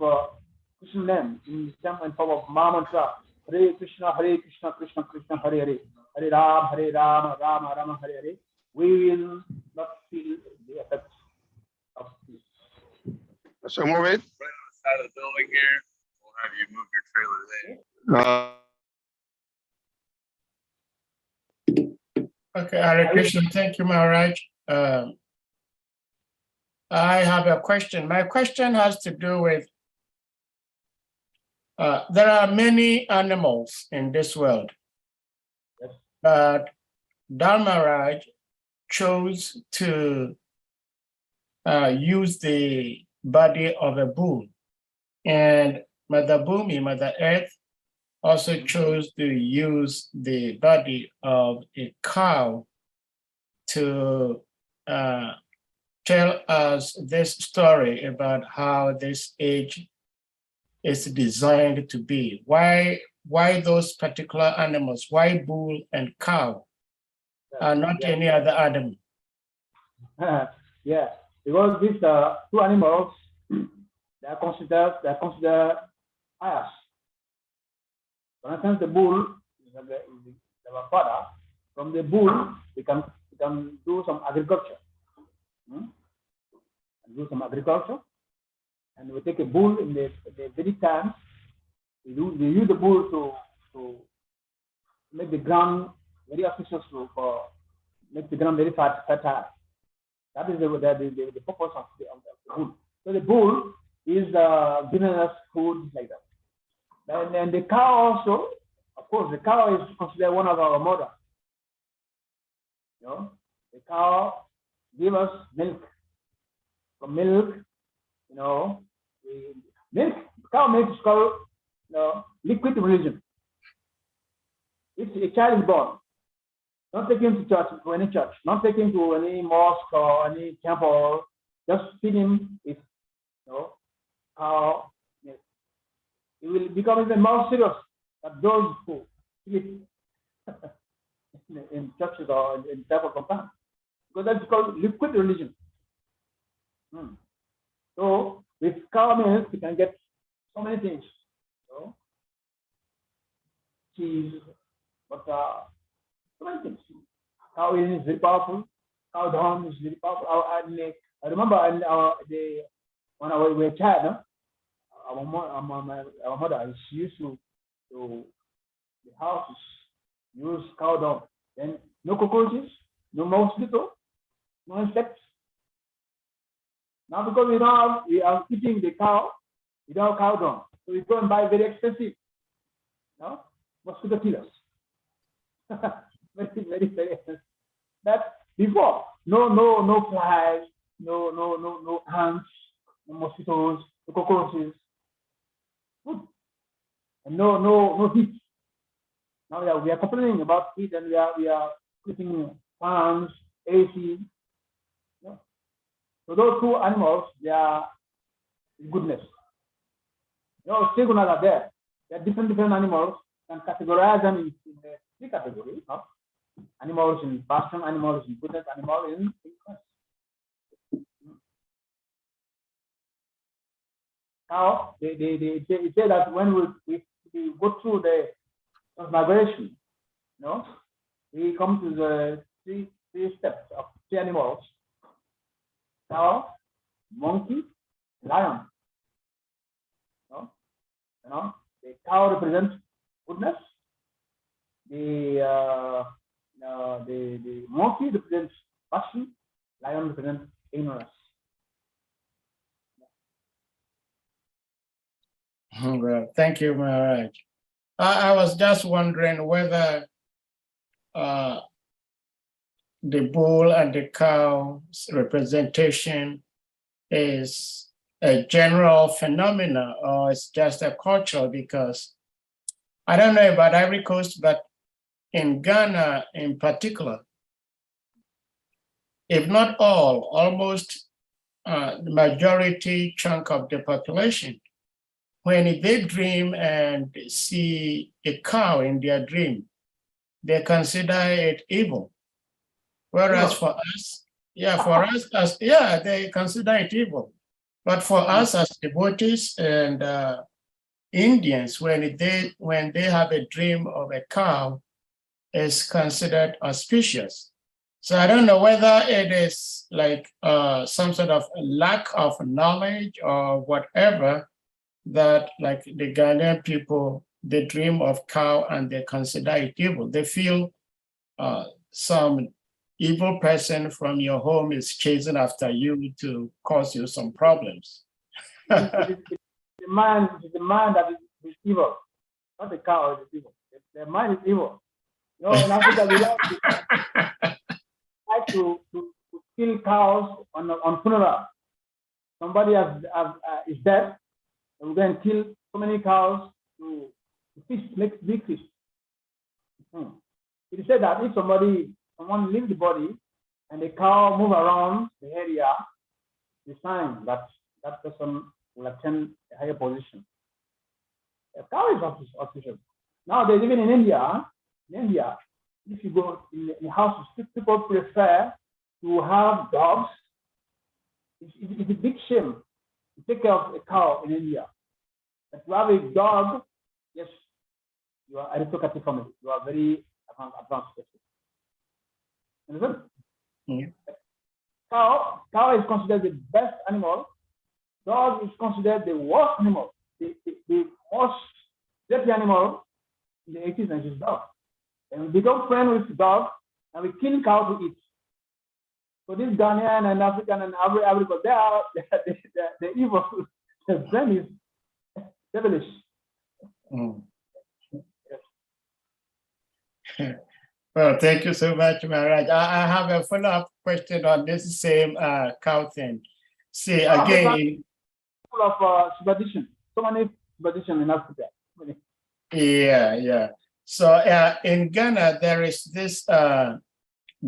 Krishna's name in the form of Mahamantra, Hare Krishna, Krishna Krishna, Hare Hare, Hare Rama, Rama Rama, Hare Hare, we will not feel the effects of this. So move it. Right on the side of the building here. We'll have you move your trailer there. Okay, Hare Krishna, thank you, Maharaj. I have a question. My question has to do with, there are many animals in this world, Yes. but Dharmaraj chose to use the body of a bull, and Mother Bhumi, Mother Earth, also chose to use the body of a cow to tell us this story about how this age is designed to be. Why those particular animals? Why bull and cow and not any other animal? Yeah, because these two animals, they are considered pious. For instance, the bull is our father. From the bull, we can do some agriculture. And we take a bull in the very time. We use the bull to make the ground very auspicious for make the ground very fertile. That is the purpose of the bull. So the bull is giving us food like that. And the cow also, of course, the cow is considered one of our mother. You know, the cow gives us milk. From milk, you know, cow milk is called, you know, liquid religion. If a child is born, don't take him to any church, not take him to any mosque or any temple. Just feed him with, you know, cow milk. It will become even more serious than those who sleep in churches or in temple compounds, because that's called liquid religion. So with cow milk, you can get so many things, you know, cheese, butter, so many things. Cow is very powerful. Cow dung is very powerful. I remember when I was a child, our mother, she used to the houses use cow dung. Then no cockroaches, no mosquito, no insects. Now because we are eating the cow, we don't have cow dung, so we go and buy very expensive, mosquito killers. very expensive. That before, no flies, no ants, no mosquitoes, no cockroaches, and no heat. Now we are complaining about heat, and we are putting fans, AC. So those two animals, they are goodness. Trigunas are there. There are different animals, and categorize them in the three categories. Animals in passion, animals in goodness, animals in goodness. Now they say that when we go through the transmigration, we come to the three steps of three animals. Cow, monkey, lion. The cow represents goodness. The monkey represents passion. Lion represents ignorance. Well, thank you, Maharaj. I was just wondering whether the bull and the cow's representation is a general phenomena or it's just a cultural, because I don't know about Ivory Coast, but in Ghana in particular, if not all, almost the majority chunk of the population, when they dream and see a cow in their dream, they consider it evil. Whereas for us, they consider it evil. But for us as devotees and Indians, when they have a dream of a cow, it's considered auspicious. So I don't know whether it is like some sort of lack of knowledge or whatever, that like the Ghanaian people, they dream of cow and they consider it evil. They feel some evil person from your home is chasing after you to cause you some problems. The man that is evil, not the cow is evil. The man is evil. You know, in Africa, we like to kill cows on funeral. Somebody is dead, and we're going to kill so many cows to feast, make big feast. It is said that if someone leaves the body and the cow move around the area, the sign that that person will attain a higher position. A cow is official. Nowadays, even in India, if you go in houses, people prefer to have dogs. It's a big shame to take care of a cow in India. But to have a dog, yes, you are aristocratic family. You are very advanced person. Understand? Yeah. Cow is considered the best animal. Dog is considered the worst animal. The most dirty animal in the 80s and 90s, dog. And we become friends with dog and we kill cow to eat. So this Ghanaian and African and Africa, they are the evil. The friend is devilish. Well, thank you so much, Maharaj. I have a follow-up question on this same cow thing. See, again, Full of superstition. So many superstition in Africa. Yeah. So in Ghana, there is this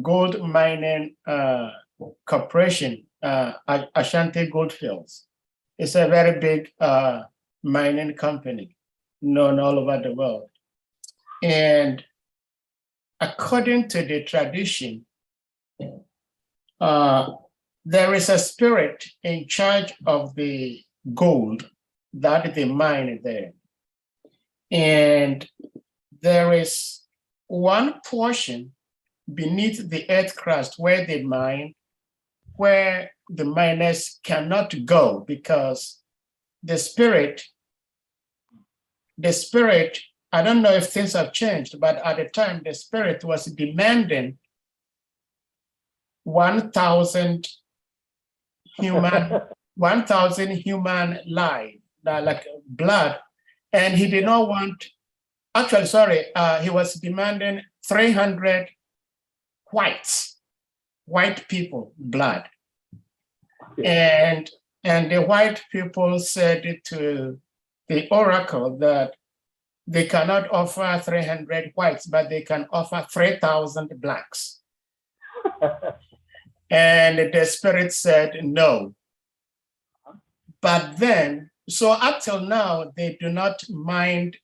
gold mining corporation, Ashanti Goldfields. It's a very big mining company known all over the world. And according to the tradition, there is a spirit in charge of the gold that they mine there. And there is one portion beneath the earth crust where they mine, where the miners cannot go because the spirit, I don't know if things have changed, but at the time the spirit was demanding 1,000 human life, like blood, and he did not want. Actually, sorry, he was demanding 300 white people blood, and the white people said to the oracle that they cannot offer 300 whites, but they can offer 3,000 blacks. And the spirit said no. But then, so up till now, they do not mind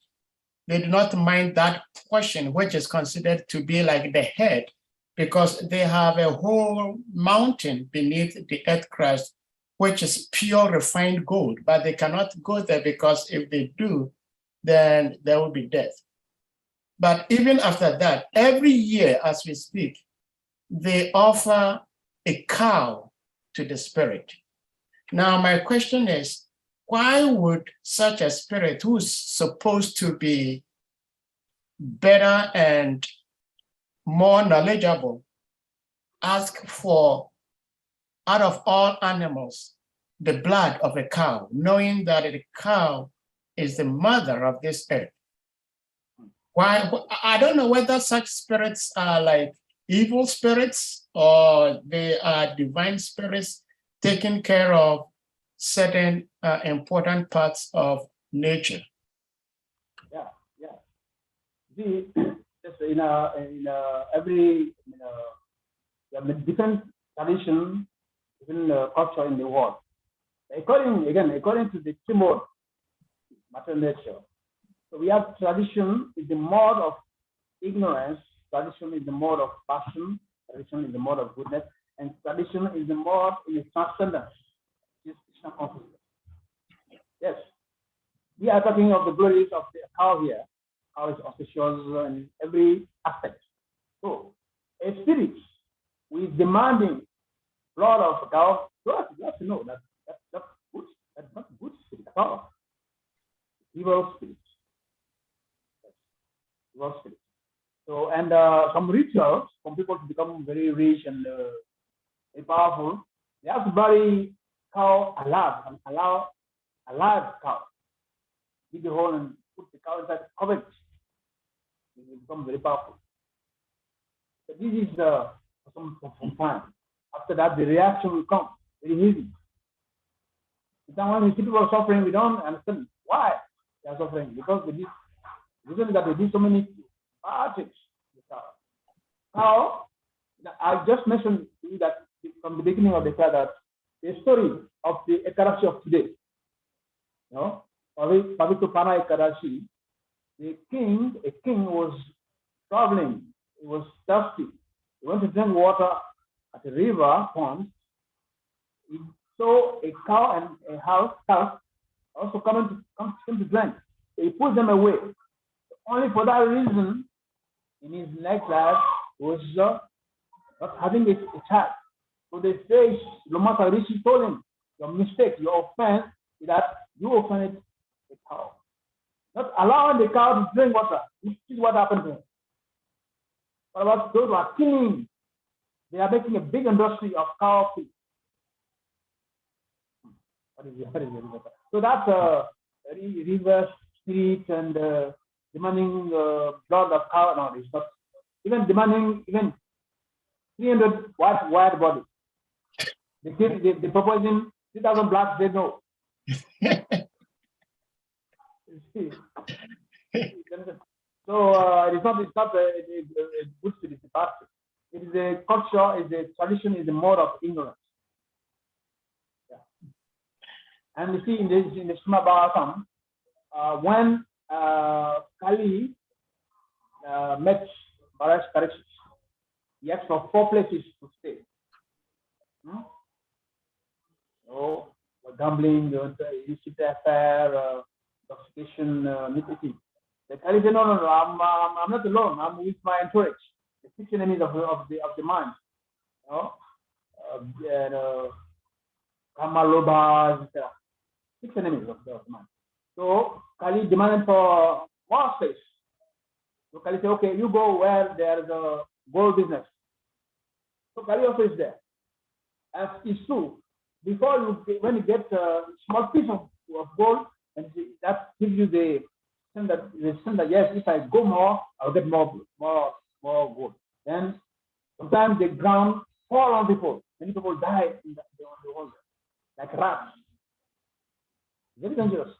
that portion, which is considered to be like the head, because they have a whole mountain beneath the earth crust, which is pure refined gold, but they cannot go there because if they do, then there will be death. But even after that, every year as we speak, they offer a cow to the spirit. Now, my question is, why would such a spirit who's supposed to be better and more knowledgeable ask for, out of all animals, the blood of a cow, knowing that the cow is the mother of this earth. Why? I don't know whether such spirits are like evil spirits or they are divine spirits taking care of certain important parts of nature. Yeah. See, just in every different tradition, different culture in the world. According to the Timor matter nature. So we have tradition is the mode of ignorance, tradition is the mode of passion, tradition is the mode of goodness, and tradition is the mode in transcendence. Yes. We are talking of the glories of the cow here. Cow is auspicious in every aspect. So a spirit who is demanding blood of cow, you have to know that that's not good spirit at all. Evil spirit. Evil spirit. So, and some rituals, some people to become very rich and very powerful, they have to bury cow alive and allow a live cow. Dig the hole and put the cow inside, cover it. It will become very powerful. So this is some time. After that, the reaction will come very easy. When we see people suffering, we don't understand why they are suffering, because they did, reason that they did so many bad things. Now, I just mentioned to you that from the beginning of the class that the story of the Ekadashi of today, you know, Pavitupana Ekadashi, a king was traveling, he was thirsty, he went to drink water at a river pond. He saw a cow and a house also come to drink. So he put them away. Only for that reason, in his next life, was not having a child. So they say, Lomata Rishi told him, your mistake, your offense is that you offended the cow. Not allowing the cow to drink water. This is what happened to him. What about those who are killing? They are making a big industry of cow feed. So that's a reverse spirit and demanding blood of cow. No, it's not. Even demanding 300 white body. They proposing 3,000 blacks. They know. So it's not a good spirit. It's a bad spirit. It is a culture. It's a tradition. Is a mode of ignorance. Yeah. And you see in the SRIMAD BHAGAVATAM, when Kali met Maharaj Parikshit, he asked for 4 places to stay. So, gambling, illicit affair, intoxication, nicotine. The Kali said, no, I'm not alone. I'm with my entourage. The 6 enemies of the mind. You know, Kama, Lobha, 6 enemies of the mind. So Kali demanded for more space. So Kali said, okay, you go where there is a gold business. So Kali also is there. As is true, when you get a small piece of gold, and that gives you the sense that yes, if I go more, I'll get more gold. Then sometimes the ground fall on people. Many people die in the water, like rats. Very dangerous.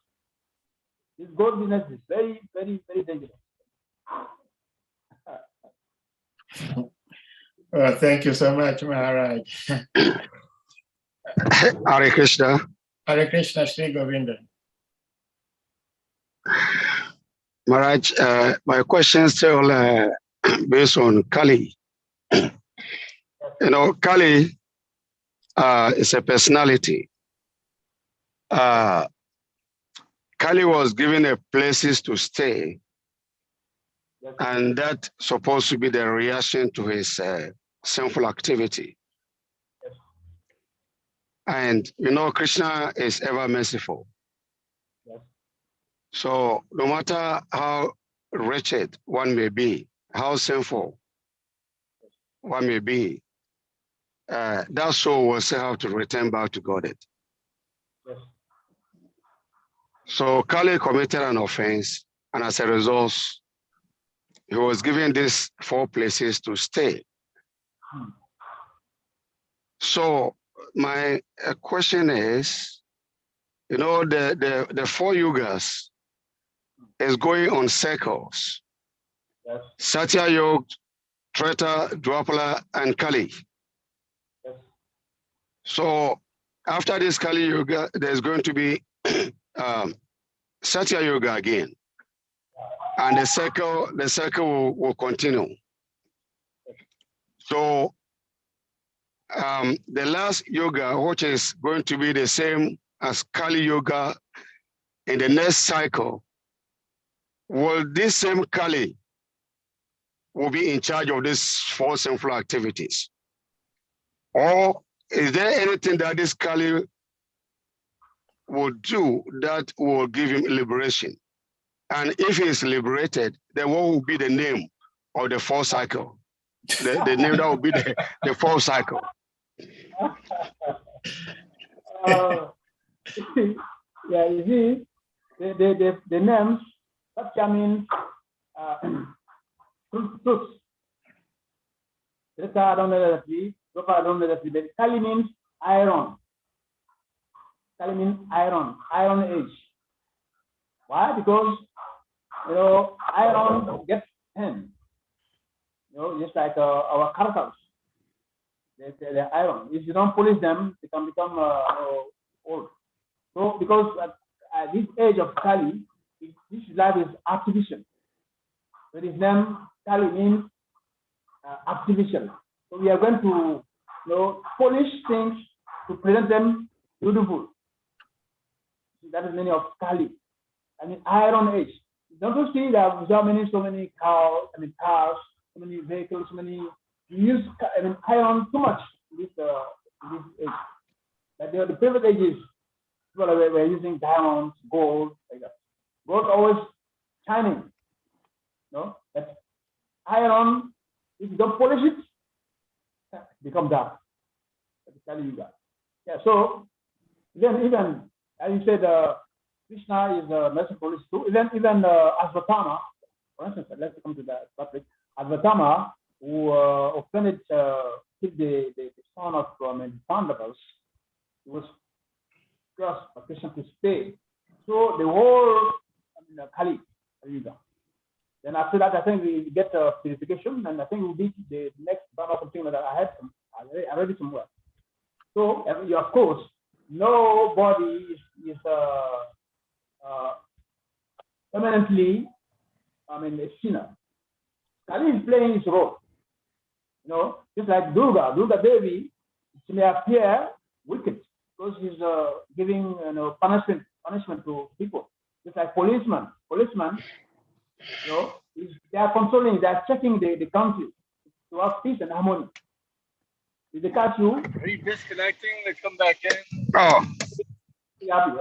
This gold business is very, very, very dangerous. Well, thank you so much, Maharaj. Hare Krishna. Hare Krishna, Sri Govinda. Maharaj, my question is still based on Kali. You know, Kali is a personality. Kali was given a places to stay, and that's supposed to be the reaction to his sinful activity. And you know, Krishna is ever merciful. So no matter how wretched one may be, how sinful one may be, that soul will still have to return back to Godhead. So Kali committed an offense, and as a result, he was given these 4 places to stay. So my question is, you know, the 4 yugas is going on circles. Yes. Satya Yuga, Treta, Dwapara, and Kali. Yes. So after this Kali Yuga, there's going to be Satya Yuga again. And the circle will continue. So the last yoga, which is going to be the same as Kali Yuga in the next cycle, will this same Kali will be in charge of these 4 sinful activities? Or is there anything that this Kali will do that will give him liberation? And if he is liberated, then what will be the name of the 4th cycle? The name that will be the 4th cycle. Yeah, you see, the names, Satya means truth. Treta, I don't know that we, Dwapara, I don't know that we, but Kali means iron. Kali means iron age. Why? Because, you know, iron gets thin. You know, just like our characters. They're iron. If you don't polish them, they can become old. So, because at this age of Kali, this life is artificial. So his name Kali means artificial. So we are going to, you know, polish things to present them beautiful. That is the meaning of Kali. I mean, iron age. Don't you see that so many cars, so many vehicles, so many, you use iron too much in this age. But the previous ages, people were using diamonds, gold, like that. Gold always shining. No? But iron, if you don't polish it, it becomes dark. That's Kali Yuga. Yeah, so even as you said, Krishna is a merciful too. Even Asvatama, for instance, let's come to that topic. Asvatama, who offended the son of Pandavas, was just a Krishna to stay. So the whole Kali Yuga. Then after that, I think we get purification, and I think we'll be the next Dharma something that I read it somewhere. So of course, nobody is permanently, a sinner. Kali is playing his role. You know, just like Durga Devi, she may appear wicked because she's giving punishment to people. Just like policemen, you know, they are controlling, they are checking the country to have peace and harmony. If they catch you, Are you disconnecting to come back in? Oh, be happy.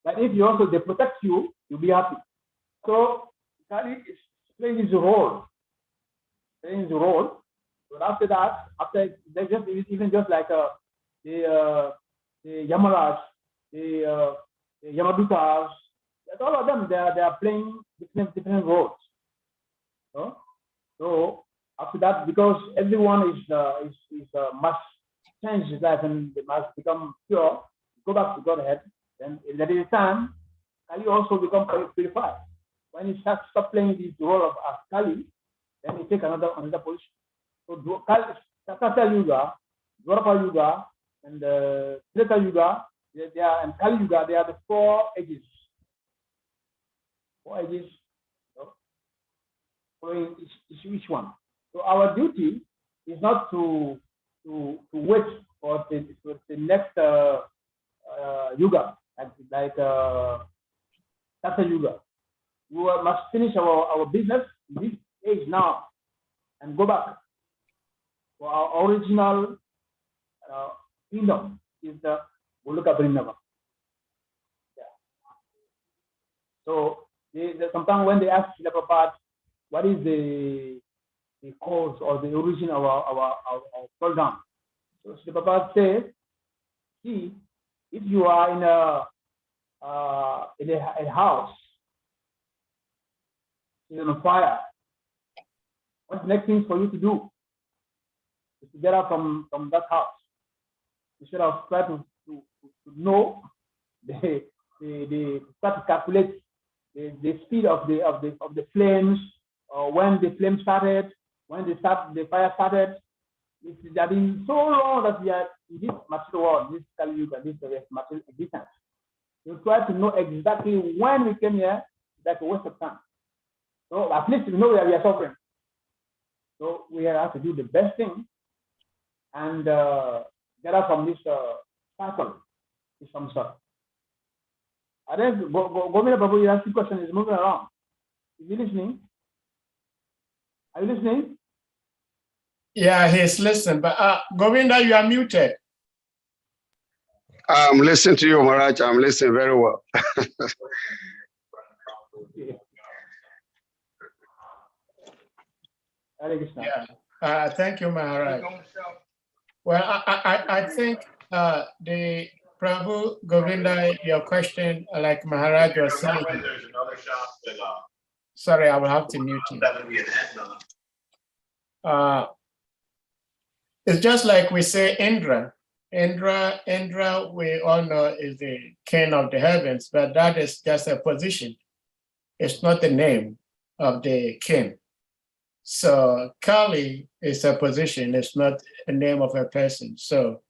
But if you also they protect you, you'll be happy. So Kali is playing his role. But after that, they just like the Yamaraj, the Yamadutas, all of them they are playing different roles. So after that, because everyone must change his life and they must become pure, go back to Godhead, then that is the time Kali also become purified. When he stop playing this role of Kali, then he take another position. So Satya Yuga, Dwapara Yuga, and Treta Yuga, and Kali Yuga, they are the 4 ages. 4 ages, following each one. So our duty is not to wait for the next yuga, like Satya Yuga. We must finish our business in this age now and go back. So our original kingdom is the Goloka Vrindavan. Yeah. So sometimes when they ask Srila Prabhupada, what is the cause or the origin of our program? So Srila Prabhupada says, see, if you are in a in a house is on fire, what's the next thing for you to do? Is to get out from that house. Instead of trying to know start to calculate the speed of the flames, or when the flame started, when the fire started. It has been so long that we are in this material world, this Kali Yuga, this material existence. You try to know exactly when we came here. That's a waste of time. So at least we know that we are suffering. So we have to do the best thing and get out from this cycle. Is some sort. I think Governor Babu, you asked the question, is moving around. Is he listening? Are you listening? Yeah, he's listening, but Govinda, you are muted. I'm listening to you, Maharaj. I'm listening very well. Yeah, thank you, Maharaj. Well, I think the Prabhu Govinda, your question, like Maharaj was saying. Sorry, I will have to mute you. It's just like we say Indra. Indra, we all know is the king of the heavens, but that is just a position. It's not the name of the king. So Kali is a position, it's not a name of a person. So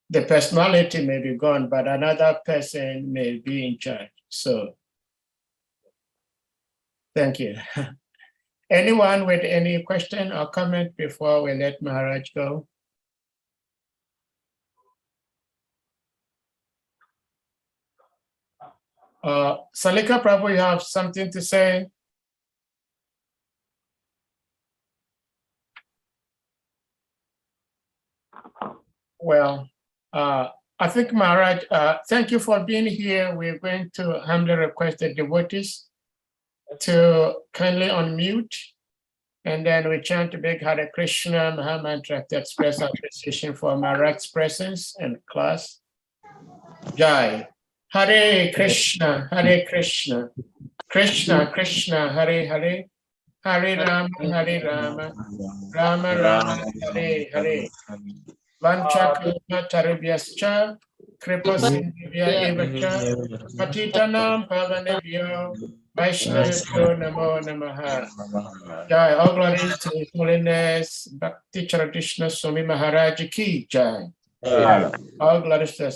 the personality may be gone, but another person may be in charge. So thank you. Anyone with any question or comment before we let Maharaj go? Salika Prabhu, you have something to say? Well, I think Maharaj, thank you for being here. We're going to humbly request the devotees to kindly unmute, and then we chant to big Hare Krishna Maha Mantra to express appreciation for Maharaj's presence and class. Jai. Hare Krishna, Krishna Krishna, Hare Hare, Hare Rama, Rama Rama, Hare Hare. Vanchakalpa tarabhyascha, kripa sindhya evacha, patitanam pavanebhyo, Vaishnavibhyo namo namaha. Jai, all glories to His Holiness Bhakti Charadishna Swami Maharaj ki jai. All glories to